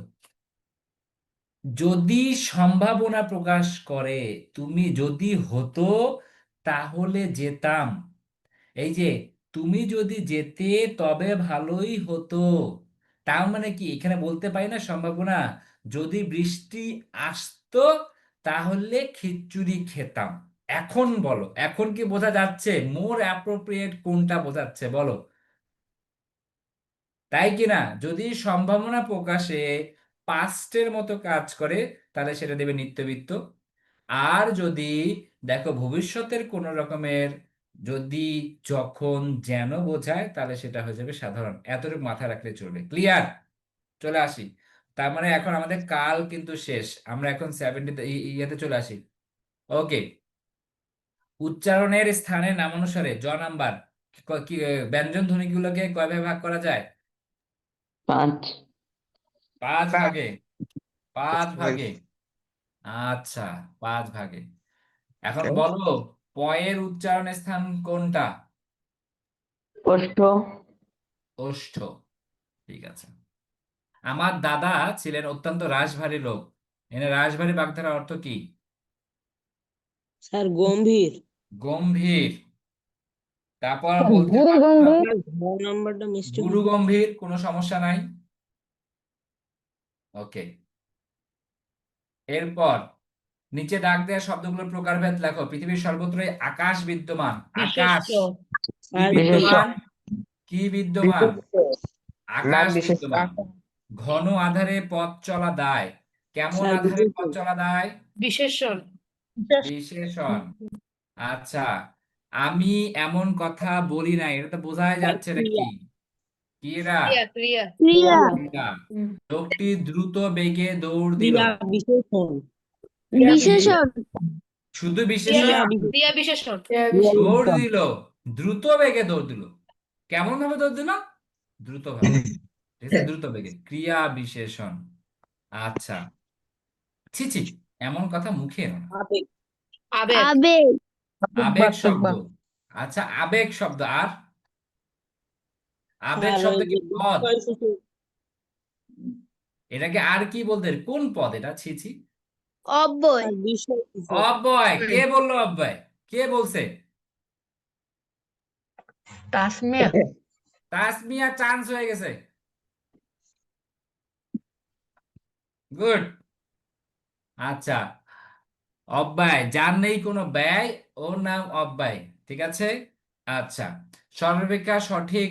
যদি সম্ভাবনা প্রকাশ করে, তুমি যদি হতো তাহলে যেতাম, এই যে তুমি যদি যেতে তবে ভালোই হতো, তার মানে কি এখানে বলতে পারি না সম্ভাবনা, যদি বৃষ্টি আসতো তাহলে খিচুড়ি খেতাম। এখন বলো, এখন কি বোঝা যাচ্ছে মোর অ্যাপ্রোপ্রিয়েট কোনটা বোঝাচ্ছে বলো? তাই কি না? যদি সম্ভাবনা প্রকাশে পাস্টের মতো কাজ করে তাহলে সেটা দেবে নিত্যবৃত্ত। আর যদি দেখো ভবিষ্যতের কোন রকমের, যদি, যখন, যেন বোঝায় তাহলে সেটা হয়ে যাবে সাধারণ। এতটুকু মাথায় রাখলে চলবে। ক্লিয়ার? চলে আসি, তার মানে এখন আমাদের কাল কিন্তু শেষ, আমরা এখন 70 ইয়েতে চলে আসি। ওকে, উচ্চারণের স্থানের নামানুসারে নাম্বার, কি ব্যঞ্জন ধ্বনিগুলোকে কয় ভাগে ভাগ করা যায়? 5 5 ভাগে 5 ভাগে আচ্ছা 5 ভাগে। এখন বলো পয়ের উচ্চারণ স্থান কোনটা? ওষ্ঠ ওষ্ঠ। ঠিক আছে। আমার দাদা ছিলেন অত্যন্ত রাশভারী লোক। এখানে রাশভারী বাগধারার অর্থ কি? স্যার গম্ভীর। গম্ভীর। তারপর বলতে পারো না, স্যার ঘ নাম্বারটা মিস্টেক গুরু গম্ভীর, কোনো সমস্যা নাই। ওকে, এরপর নিচে ডাক দেওয়া শব্দগুলোর প্রকারভেদ লেখো। পৃথিবীর সর্বত্রই আকাশ বিদ্যমান। আকাশ বিশেষ্য। কি স্যার বিদ্যমান? কি বিদ্যমান? আকাশ বিশেষ্য। বিদ্যমান। ঘন আধারে পথ চলা দায়। কেমন স্যার আধারে পথ বিশেষণ। চলা দায়? বিশেষণ। বিশেষণ। আচ্ছা, আমি এমন কথা বলি নাই, এটা তো বোঝাই স্যার যাচ্ছে ক্রিয়া। নাকি? কি এরা? ক্রিয়া ক্রিয়া। ক্রিয়া ক্রিয়া। লোকটি দ্রুত বেগে দৌড় দিল। ক্রিয়া বিশেষণ। বিশেষণ শুধু ক্রিয়া বিশেষণ। বিশেষণ। ক্রিয়া বিশেষণ। দৌড় দিল, দ্রুত বেগে দৌড় দিল। কেমন ভাবে দৌড় দিল? দ্রুত ভাবে। ঠিক আছে, দ্রুত বেগে, ক্রিয়া বিশেষণ। আচ্ছা, ছি ছি, এমন কথা মুখে এনো না। আবেগ। আবেগ। আবেগ আবেগ শব্দ। আচ্ছা, আবেগ শব্দ। আর আবেগ স্যার শব্দ ওই কি যে পদ? বিস্ময় সূচক। এটাকে আর কি বলতে, কোন পদ এটা? ছি ছি, অব্যয় স্যার বিস্ময় সূচক। অব্যয়। কে বললো অব্যয়? কে বলছে? তাসমিয়া। তাসমিয়া চান্স হয়ে গেছে। গুড। আচ্ছা, অব্যয়, যার নেই কোনো ব্যয়, ওর নাম অব্যয়। ঠিক আছে। আচ্ছা, সর্বাপেক্ষা সঠিক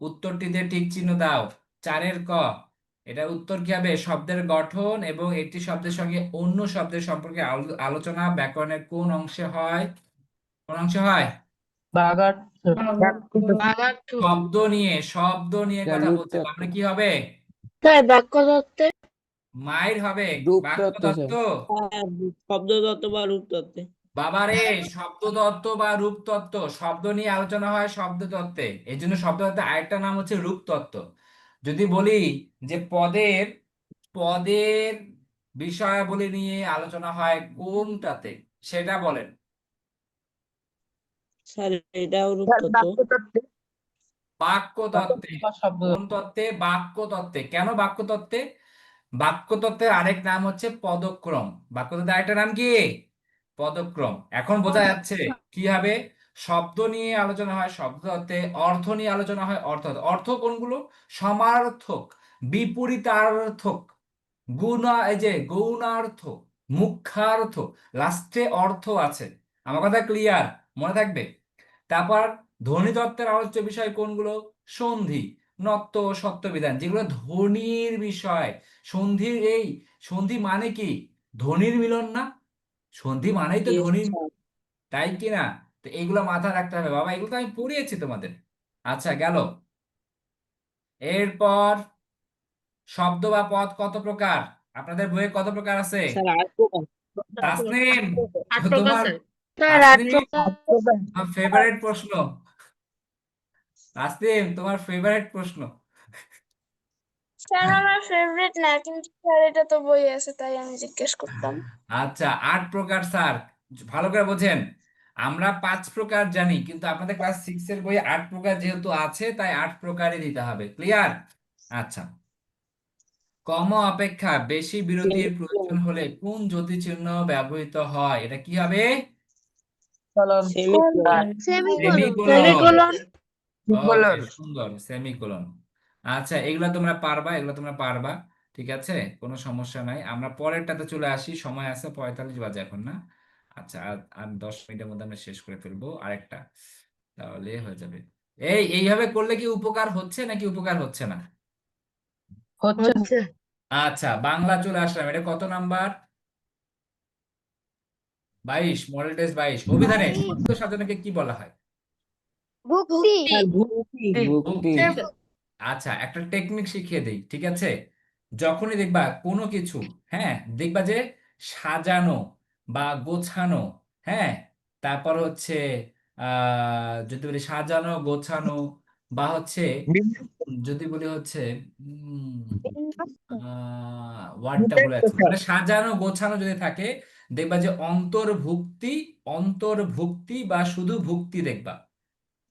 উত্তরটিতে টিক চিহ্ন দাও। 4-এর ক। এটা উত্তর কি হবে? শব্দের গঠন এবং একটি শব্দের সঙ্গে অন্য শব্দের সম্পর্কে আলোচনা ব্যাকরণের কোন অংশে হয়? কোন অংশে হয়? বাগার্থ। বাগার্থ। শব্দ নিয়ে কথা বলতে হবে। আমরা কি হবে? স্যার বাক্য তত্ত্বে মায়ের হবে বাক্য তত্ত্ব। স্যার শব্দতত্ত্ব বা রূপতত্ত্বে। বাবারে, শব্দতত্ত্ব বা রূপতত্ত্ব, শব্দ নিয়ে আলোচনা হয় শব্দতত্ত্বে। এই জন্য শব্দতত্ত্বের আরেকটা নাম হচ্ছে রূপতত্ত্ব। যদি বলি যে পদের পদের বিষয়াবলী নিয়ে আলোচনা হয় কোনটাতে, সেটা বলেন। স্যার এটাও রূপতত্ত্ব। বাক্যতত্ত্বে। শব্দ। কোন তত্ত্বে? বাক্যতত্ত্বে। কেন বাক্যতত্ত্বে? বাক্যতত্ত্বের আরেক নাম হচ্ছে পদক্রম। বাক্যতত্ত্বের আরেকটা নাম কি? পদক্রম। এখন বোঝা যাচ্ছে কি হবে? শব্দ নিয়ে আলোচনা হয় শব্দতত্ত্বে, অর্থ নিয়ে আলোচনা হয় অর্থতত্ত্বে। অর্থ কোনগুলো? সমার্থক, বিপরীতার্থক, এই যে গৌণার্থ, মুখ্যার্থ, লাস্টে অর্থ আছে। আমার কথা ক্লিয়ার? মনে থাকবে। তারপর ধ্বনিতত্ত্বের আলোচ্য বিষয় কোনগুলো? সন্ধি, নত্ব ও সত্য বিধান, যেগুলো ধ্বনির বিষয়। সন্ধি মানে কি? ধ্বনির মিলন না? সন্ধি মানেই তো Yes, ধ্বনির, স্যার। তাই কি না? তো এইগুলো মাথায় রাখতে হবে বাবা, এগুলো তো আমি পড়িয়েছি তোমাদের। আচ্ছা, গেল। এরপর শব্দ বা পদ কত প্রকার? আপনাদের বইয়ে কত প্রকার আছে? স্যার আর প্রকার। তাসনিম, 8 প্রকার তোমার স্যার। স্যার 8 তাসনিম প্রকার ফেভারিট প্রশ্ন। তাসনিম, তোমার ফেভারিট প্রশ্ন। স্যার আমার ফেভারিট না, কিন্তু স্যার এটা তো বই আছে তাই আমি জিজ্ঞেস করতাম। আচ্ছা, 8 প্রকার স্যার, ভালো করে বোঝেন। আমরা 5 প্রকার জানি, কিন্তু আপনাদের ক্লাস 6 এর বইয়ে 8 প্রকার যেহেতু আছে, তাই 8 প্রকারই দিতে হবে। ক্লিয়ার? আচ্ছা, কম অপেক্ষা বেশি বিরতির প্রয়োজন হলে কোন যতিচিহ্ন ব্যবহৃত হয়? এটা কি হবে? সেমিকোলন। সেমিকোলন। ওকে, সেমিকোলন। সুন্দর, সেমিকোলন। আচ্ছা, এগুলা তোমরা পারবা, এগুলা তোমরা পারবা। ঠিক আছে, কোনো সমস্যা নাই। আমরা পরেরটাতে চলে আসি, সময় আছে 45 বাজে এখন, না? আচ্ছা, আর আর 10 মিনিটের মধ্যে আমরা শেষ করে ফেলবো আরেকটা, তাহলে হয়ে যাবে। এইভাবে করলে কি উপকার হচ্ছে নাকি উপকার হচ্ছে না? হচ্ছে। আচ্ছা, বাংলা চলে আসলাম। এটা কত নাম্বার? 22, model test 22। অভিধানে শব্দ সাজানোকে কি বলা হয়? ভক্তি স্যার ভক্তি। ভক্তি। আচ্ছা, একটা টেকনিক শিখিয়ে দেই, ঠিক আছে? যখনই দেখবা কোনো কিছু, হ্যাঁ, দেখবা যে সাজানো বা গোছানো, হ্যাঁ, তারপর হচ্ছে যদি বলি সাজানো গোছানো, বা হচ্ছে যদি বলি হচ্ছে ওয়ার্ডটা ভুলে যাচ্ছি, মানে সাজানো গোছানো যদি থাকে দেখবা যে অন্তর্ভুক্তি বা শুধু ভুক্তি দেখবা,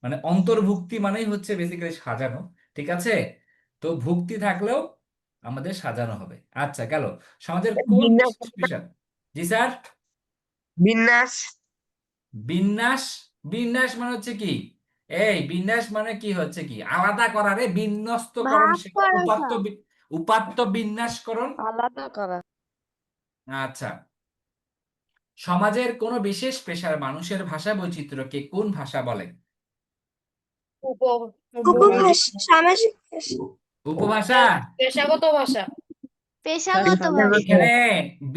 মানে অন্তর্ভুক্তি মানেই হচ্ছে বেসিক্যালি সাজানো, ঠিক আছে? তো ভুক্তি থাকলেও আমাদের সাজানো হবে। আচ্ছা গেল। সমাজের কোন বিন্যাস পেশা? জি স্যার। বিন্যাস বিন্যাস। বিন্যাস মানে হচ্ছে কি? এই বিন্যাস মানে কি হচ্ছে কি? আলাদা করা রে, বিন্যস্তকরণ, ভাগ সেটা করা উপাত্ত স্যার। উপাত্ত বিন্যাসকরণ। আলাদা করা। আচ্ছা, সমাজের কোন বিশেষ পেশার মানুষের ভাষা বৈচিত্র্যকে কোন ভাষা বলে? উপভাষা সামাজিক ভাষা। উপভাষা। পেশাগত ভাষা। পেশাগত স্যার, ভাষা। এখানে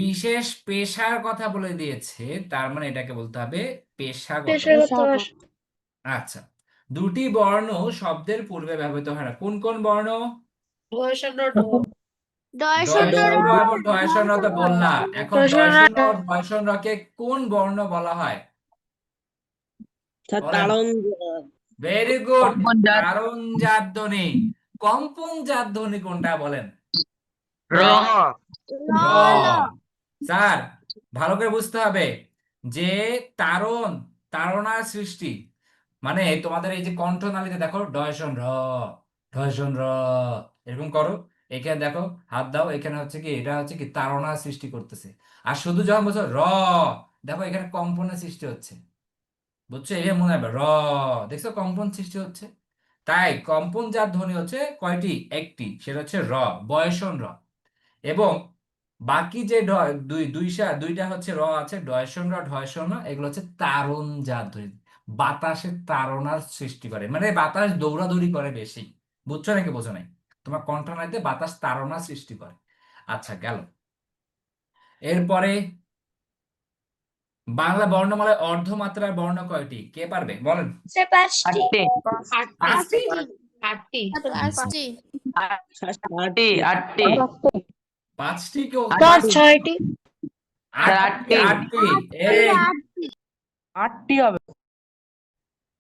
বিশেষ পেশার কথা বলে দিয়েছে, তার মানে এটাকে বলতে হবে পেশাগত। পেশাগত ভাষা। আচ্ছা, দুটি বর্ণ শব্দের পূর্বে ব্যবহৃত হয় না, কোন কোন বর্ণ? ভবিষ্যৎ দর্শন দয়সন র এবং ঢয়সন র তো বললাম। এখন দর্শন র। দয়সন র ঢয়সন রকে কোন বর্ণ বলা হয়? স্যার বলেন। তাড়ন ভেরি গুড। কম্পনজাত। কারণ জাত ধ্বনি। কম্পন জাত ধ্বনি কোনটা বলেন? র র। স্যার ভালো করে বুঝতে হবে যে তাড়নার সৃষ্টি, মানে তোমাদের এই যে কণ্ঠনালীতে দেখো ডয়সন র, ডয়সন র, এরকম করো, এখানে দেখো হাত দাও, এখানে হচ্ছে কি, এটা হচ্ছে কি তাড়নার সৃষ্টি করতেছে। আর শুধু যখন বলছো র, দেখো এখানে কম্পনের সৃষ্টি হচ্ছে, বুঝছো? এই মনে হবে র, দেখছো কম্পন সৃষ্টি হচ্ছে। তাই কম্পন যার ধ্বনি হচ্ছে কয়টি? একটি, সেটা হচ্ছে র, বয়সন র। এবং বাকি যে দুইটা হচ্ছে র আছে, ডয়সন র ঢয়সন র, এগুলো হচ্ছে তারণ জাত ধ্বনি, বাতাসের তাড়নার সৃষ্টি করে, মানে বাতাস দৌড়াদৌড়ি করে বেশি, বুঝছো নাকি বোঝো নাই? তোমার কণ্ঠনালীতে বাতাস তাড়নার সৃষ্টি করে। আচ্ছা গেল। এরপরে বাংলা বর্ণমালায় অর্ধমাত্রার বর্ণ কয়টি? কে পারবে বলেন? স্যার 5টি। পাঁচটি। আটটি। পাঁচটি। আটটি আটটি পাঁচটি কেউ? স্যার 6টি। আটটি। আটটি। এই আটটি হবে।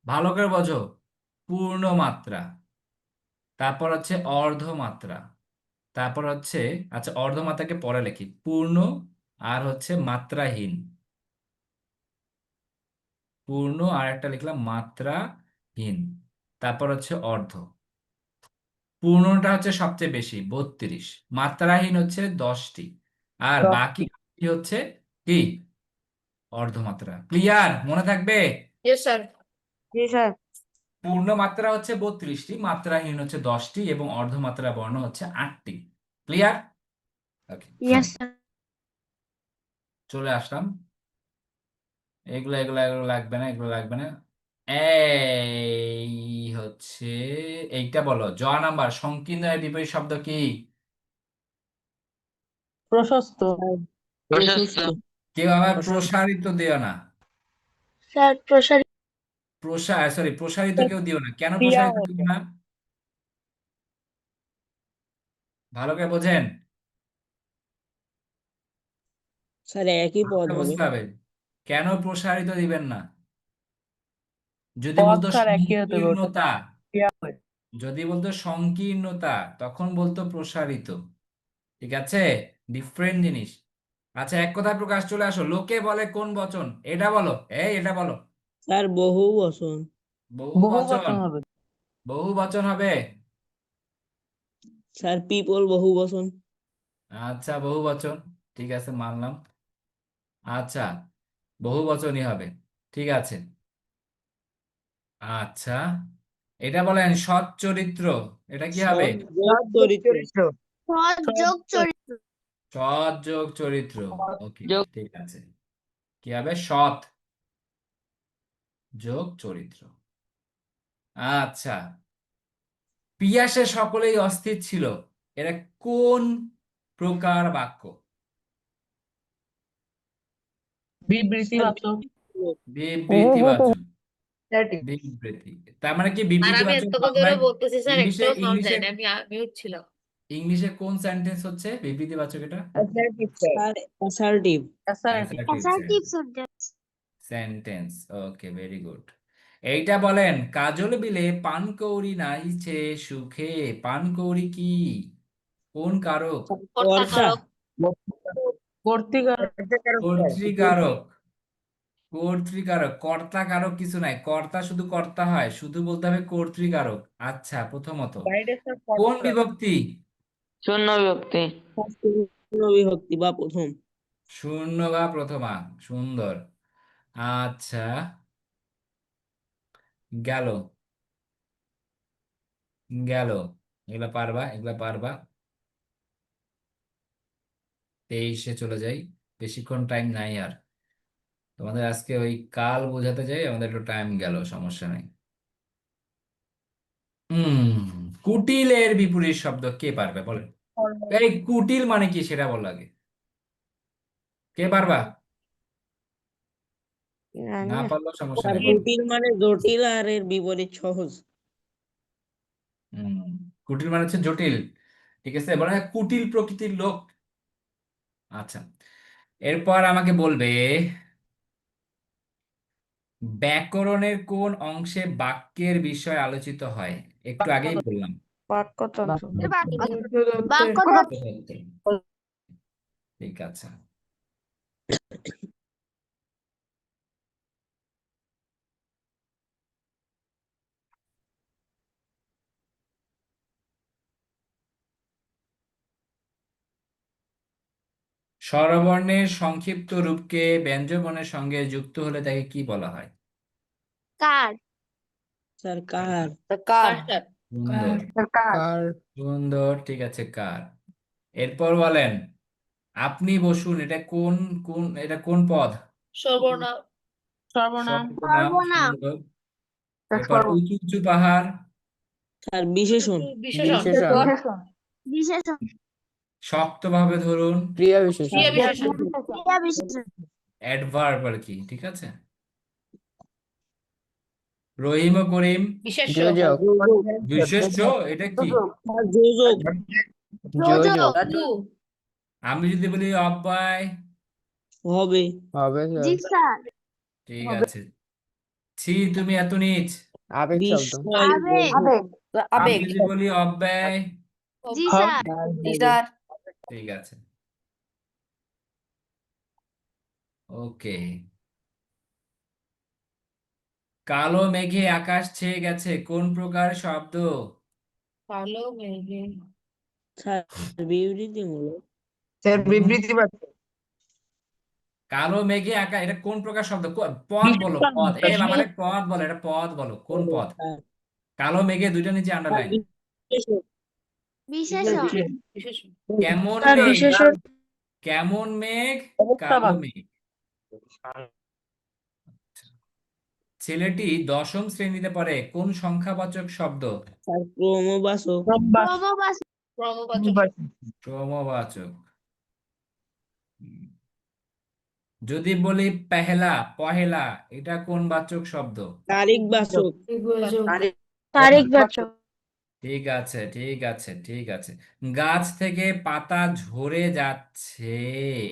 ভালো করে বোঝো, পূর্ণমাত্রা, তারপর হচ্ছে অর্ধমাত্রা, তারপর হচ্ছে, আচ্ছা অর্ধমাত্রাকে পরে লিখি, পূর্ণ আর হচ্ছে মাত্রাহীন, পূর্ণ আর একটা লিখলাম মাত্রাহীন, তারপর হচ্ছে অর্ধ। পূর্ণটা হচ্ছে সবচেয়ে বেশি 32, মাত্রাহীন হচ্ছে 10টি, আর বাকি হচ্ছে কি? অর্ধমাত্রা। ক্লিয়ার? মনে থাকবে? Yes sir. জি স্যার। পূর্ণ মাত্রা হচ্ছে 32টি, মাত্রাহীন হচ্ছে 10টি এবং অর্ধমাত্রা বর্ণ হচ্ছে 8টি। ক্লিয়ার? ওকে, ইয়েস স্যার। চলে আসলাম। এগুলো এগুলো এগুলো লাগবে না, এগুলো লাগবে না। এই হচ্ছে এইটা বলো, জ নাম্বার, সংকীর্ণ এর বিপরীত শব্দ কি? প্রশস্ত। প্রশস্ত। কেউ আবার প্রসারিত দিও না, স্যার প্রসারিত। প্রসারিত কেউ দিও না। কেন ক্রিয়া প্রসারিত দিও না? ভালো করে বোঝেন, স্যার একই পদ হবে। বুঝতে হবে কেন প্রসারিত দিবেন না। যদি পদ বলতো স্যার একই হতে হবে, ওটা সংকীর্ণতা, ক্রিয়া হবে। যদি বলতো সংকীর্ণতা তখন বলতো প্রসারিত, ঠিক আছে? ডিফারেন্ট জিনিস। আচ্ছা এক কথায় প্রকাশ, চলে আসো। লোকে বলে কোন বচন? এটা বলো, এটা বলো। স্যার বহু বচন। বহু বহু বচন। বচন হবে। বহু বচন হবে। স্যার পিপল বহু বচন। আচ্ছা বহু বচন, ঠিক আছে মানলাম। আচ্ছা বহু বচনই হবে, ঠিক আছে। আচ্ছা এটা বলেন সৎ চরিত্র, এটা কি হবে? সৎ চরিত্র। সৎ যোগ চরিত্র। সৎ যোগ চরিত্র। ওকে ঠিক আছে, কি হবে? সৎ যোগ চরিত্র। আচ্ছা, পিয়াসে সকলেই অস্থির ছিল, এরা কোন প্রকার বাক্য? বিবৃতিবাচক। বিবৃতিবাচক। বিবৃতি, তার মানে কি আর আমি বিবৃতিবাচক এতক্ষণ ধরে বলতেছি স্যার, ইংলিশে একটাও সাউন্ড ইংলিশে দেয়নি, আমি মিউট ছিলাম। ইংলিশে কোন সেন্টেন্স হচ্ছে বিবৃতিবাচক? এটা sir assertive. Assertive assertive sentence. Sentence. Okay very good. এইটা বলেন, কাজল বিলে পানকৌড়ি নাহিছে সুখে, পানকৌড়ি কি, কোন কারক? কর্তা কর্তা কারক। কর্তিকার কর্তৃকারক। কর্তৃকারক, কর্তা কারক কিছু নাই, কর্তা শুধু কর্তা হয়, শুধু বলতে হবে কর্তৃকারক। আচ্ছা, প্রথমত কোন বিভক্তি? শূন্য বিভক্তি। পূর্ণ বিভক্তি বা প্রথম। শূন্য বা প্রথমা, সুন্দর। আচ্ছা, গেল গেল, এগুলা পারবা, এগুলা পারবা। 23-এ চলে যাই, বেশিক্ষণ টাইম নাই আর। তোমাদের আজকে ওই কাল বোঝাতে যাই, আমাদের একটু টাইম গেল, সমস্যা নেই। কুটিলের বিপরীত শব্দ কে পারবে বলেন? এই কুটিল মানে কি সেটা বল আগে, কে পারবা? না পারলেও সমস্যা আর নেই, বলো। কুটিল মানে জটিল আর এর বিপরীত সহজ। হম কুটিল মানে হচ্ছে জটিল, ঠিক আছে, বলা হয় কুটিল প্রকৃতির লোক। আচ্ছা, এরপর আমাকে বলবে ব্যাকরণের কোন অংশে বাক্যের বিষয় আলোচিত হয়? একটু আগেই বললাম। বাক্যতন্ত্র। ঠিক আছে। স্বরবর্ণের সংক্ষিপ্ত রূপকে ব্যঞ্জনবর্ণের সঙ্গে যুক্ত হলে তাকে কি বলা হয়? কার স্যার কার। কার স্যার? সুন্দর, সুন্দর, ঠিক আছে, কার। এরপর বলেন আপনি বসুন, এটা কোন কোন, এটা কোন পদ? সর্বনাম। সর্বনাম। সর্বনাম, সুন্দর। এরপর উঁচু উঁচু পাহাড়? স্যার বিশেষণ। বিশেষণ। বিশেষণ। শক্তভাবে ধরুন? ক্রিয়া বিশেষণ। ক্রিয়া বিশেষণ। অ্যাডভার্ব আর কি, ঠিক আছে। রহিম ও করিম? বিশেষ্য। বিশেষ্য, এটা কি? স্যার যোজক। যোজক। টু। আমি যদি বলি অব্যয়? হবে। জি স্যার। ঠিক আছে। ছি, তুমি এত নীচ? বিস্ময়। আবেগ। আমি যদি বলি অব্যয়? জি স্যার। ঠিক আছে, ওকে। কালো মেঘে আকাশ ছেয়ে গেছে, কোন প্রকার শব্দ? কালো মেঘে। স্যার বিবৃতিমূলক। স্যার বিবৃতি বাক্য। কালো মেঘে আকাশ, এটা কোন প্রকার শব্দ? পদ বলো, পদ। এ বাবারে, পদ বলো, এটা পদ বলো, কোন পদ? কালো মেঘে, দুইটা নিচে আন্ডারলাইন। বিশেষণ। বিশেষণ। কেমন স্যার মেঘ? বিশেষণ। কেমন মেঘ? অবস্থা কালো বাদ। মেঘ। ছেলেটি 10ম শ্রেণীতে পড়ে, কোন সংখ্যাবাচক শব্দ? স্যার ক্রমবাচক। ক্রমবাচক। ক্রমবাচক। ক্রমবাচক। যদি বলি পেহলা, পহেলা, এটা কোন বাচক শব্দ? তারিখবাচক। তারিখবাচক। ঠিক আছে, ঠিক আছে, ঠিক আছে। গাছ থেকে পাতা ঝরে যাচ্ছে,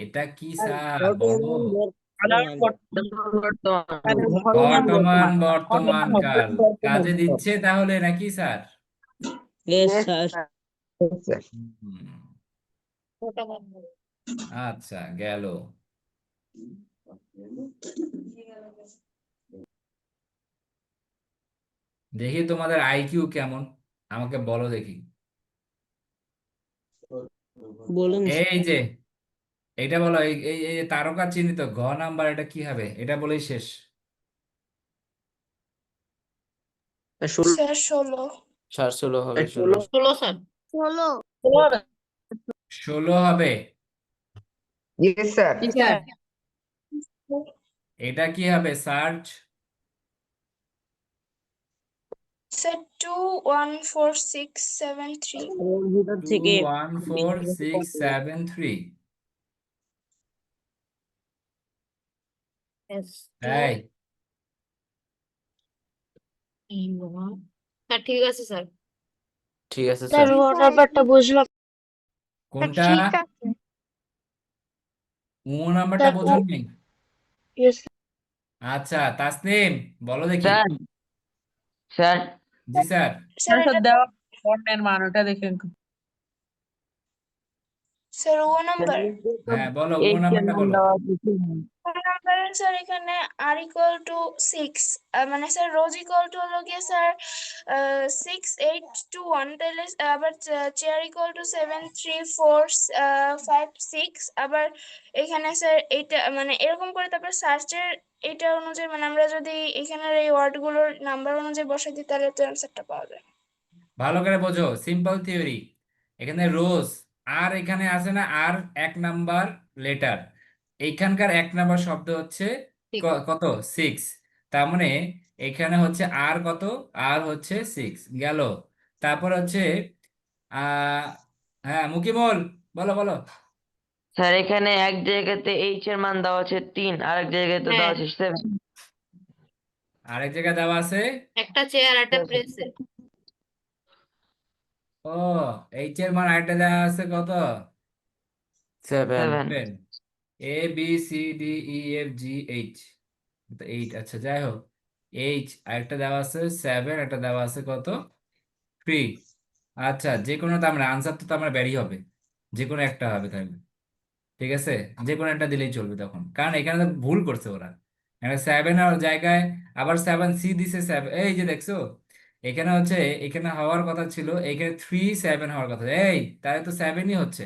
এটা কি স্যার বলো? বর্তমান, বর্তমান কাল। কাজে দিচ্ছে তাহলে নাকি স্যার? Yes, sir. হুম, ঘটমান। আচ্ছা, গেল। দেখি তোমাদের আইকিউ কেমন, আমাকে বলো দেখি। বলুন। এই যে এটা বলো, এই এই এই তারকা চিহ্নিত ঘ নাম্বার, এটা কি হবে? এটা বলেই শেষ। স্যার 16। ষোলো স্যার। 16। 16 হবে। Yes sir. এটা কি হবে? সার্চ। স্যার 2 1 4 6 7 3। ওর ভিতর 2 থেকে 1 4 6 7 3। এস এই স্যার ঠিক আছে স্যার। স্যার রোল নাম্বারটা বুঝলাম। কোনটা? ঠিক আছে। নাম্বারটা স্যার বোঝেননি? yes, আচ্ছা, তাসনিম বলো দেখি। স্যার স্যার জি স্যার। স্যার স্যার এটা দেওয়া বর্ণের মান ওটা দেখেন। স্যার ও নাম্বার হ্যাঁ বলো ও এইচ এর নাম্বারটা মান বলো। দেওয়া আছে 3। ও নাম্বারে স্যার এখানে আর ইকুয়াল টু 6 মানে স্যার রোজ ইকুয়াল টু হলো গিয়ে স্যার 6 8 2 1 তাহলে আবার চেয়ার ইকুয়াল টু 7 3 4 5 6 আবার এখানে স্যার এইটা মানে এরকম করে তারপর সার্চের এটা অনুযায়ী মানে আমরা যদি এখানের এই ওয়ার্ডগুলোর নাম্বার অনুযায়ী বসাই দিই তাহলে তো অ্যান্সারটা পাওয়া যায়। ভালো করে বোঝো, সিম্পল থিওরি। এখানে রোজ আর এখানে আছে না আর 1 নাম্বার লেটার, এইখানকার 1 নাম্বার শব্দ হচ্ছে কত 6। তার মানে এখানে হচ্ছে আর কত, আর হচ্ছে 6 গেল। তারপর হচ্ছে আহ হ্যাঁ মুকিমুল বলো বলো। স্যার এখানে এক জায়গাতে এইচ এর মান দেওয়া আছে 3, আরেক জায়গাতে দেওয়া হ্যাঁ আছে 7। আরেক জায়গায় দেওয়া আছে একটা চেয়ার একটা প্রেসে। ও এইচ এর মান আরেকটা দেওয়া আছে কত 7। 7। A B C D E F G H, 8। আচ্ছা যাই হোক, এইচ আরেকটা দেওয়া আছে 7, একটা দেওয়া আছে কত 3। আচ্ছা যে কোনো, তার মানে আনসার তো তার মানে বেরই হবে, যে কোনো একটা হবে তাহলে। ঠিক আছে, যে কোনো একটা দিলেই চলবে তখন, কারণ এখানে তো ভুল করছে ওরা। এখানে 7 এর জায়গায় আবার 7 সি দিছে 7, এই যে দেখছো এখানে হচ্ছে, এখানে হওয়ার কথা ছিল এখানে 3 7 হওয়ার কথা, এই তাহলে তো 7ই হচ্ছে,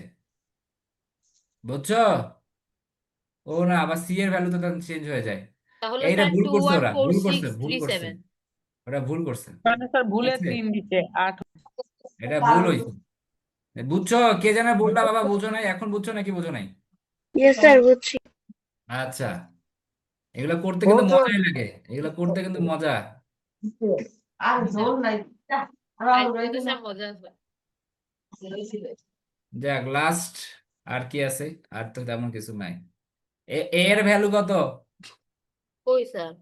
বুঝছো? ও না, আবার সি এর ভ্যালু তো তখন চেঞ্জ হয়ে যায়। তাহলে এইটা স্যার ভুল 2 করছে, 1 ওরা 4 ভুল 6 করছে, ভুল 3 করছে, 7। ওরা ভুল করছে। মানে স্যার ঠিক ভুলে আছে, 3 দিচ্ছে 8। এটা ভুল হয়েছে, বুঝছো? কে জানে ভুলটা, বাবা বুঝো নাই, এখন বুঝছো নাকি বুঝো নাই? ইয়েস স্যার বুঝছি। আচ্ছা, এগুলো করতে কিন্তু মজাই লাগে, এগুলো করতে কিন্তু মজা। আজকে তো স্যার মজা আছে। যাক লাস্ট, আর কি আছে? আর তো তেমন কিছু নাই। এর ভ্যালু কত? কই স্যার?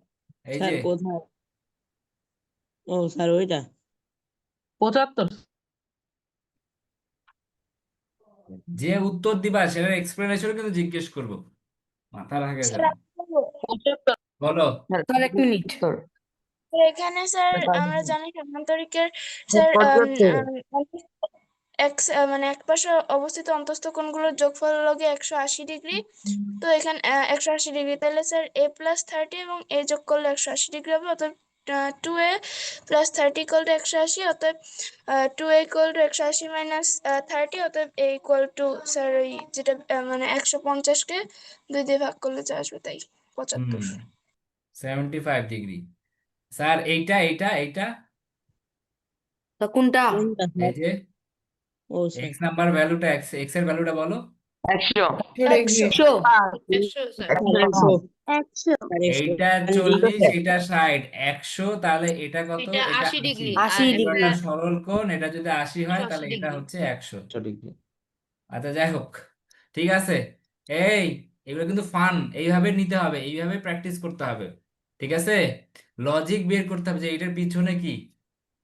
এই স্যার যে কোথায়? ও স্যার ওইটা 75। যে উত্তর দিবা সেটার এক্সপ্লেনেশন কিন্তু জিজ্ঞেস করবো, মাথা রাখে স্যার যেন। আমি বলবো? 75। বলো। Sir 1 minute. এখানে স্যার আমরা জানি সামান্তরিকের স্যার মানে এক পাশে অবস্থিত অন্তস্থ কোণগুলোর যোগফল লগে 180 ডিগ্রি। তো এখানে 180 ডিগ্রি, তাহলে স্যার a+30 এবং a যোগ করলে 180 ডিগ্রি হবে। অতএব 2a + 30 = 180, অতএব 2a = 180 - 30, অতএব a = স্যার ওই যেটা মানে 150-কে 2 দিয়ে ভাগ করলে যা আসবে তাই 75। 75 ডিগ্রি। স্যার এইটা এইটা এইটা কোনটা এই যে ও স্যার এক্স নাম্বার ভ্যালুটা, এক্স এর ভ্যালুটা বলো। 100। 100 100 স্যার। 100 100 এইটা মানে 40, এটা 60, 100, তাহলে এটা কত? এটা এটা 80 80। ডিগ্রি আর 80 এটা ডিগ্রি একটা সরল কোণ, এটা যদি 80 হয় 180 তাহলে এটা ডিগ্রি। হচ্ছে 100 ডিগ্রি। আচ্ছা যাই হোক, ঠিক আছে। এই এগুলো কিন্তু ফান, এইভাবে নিতে হবে, এইভাবে প্র্যাকটিস করতে হবে। ঠিক আছে, লজিক বের করতে হবে যে এটার পিছনে কি।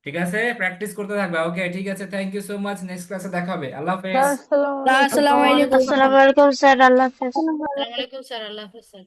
ঠিক আছে, প্র্যাকটিস করতে থাকবে। ওকে ঠিক আছে, thank you so much, next ক্লাসে দেখা হবে। আল্লাহ হাফেজ। আসসালামু আলাইকুম। আসসালামু আলাইকুম স্যার, আল্লাহ হাফেজ। আসসালামু আলাইকুম স্যার, আল্লাহ হাফেজ স্যার।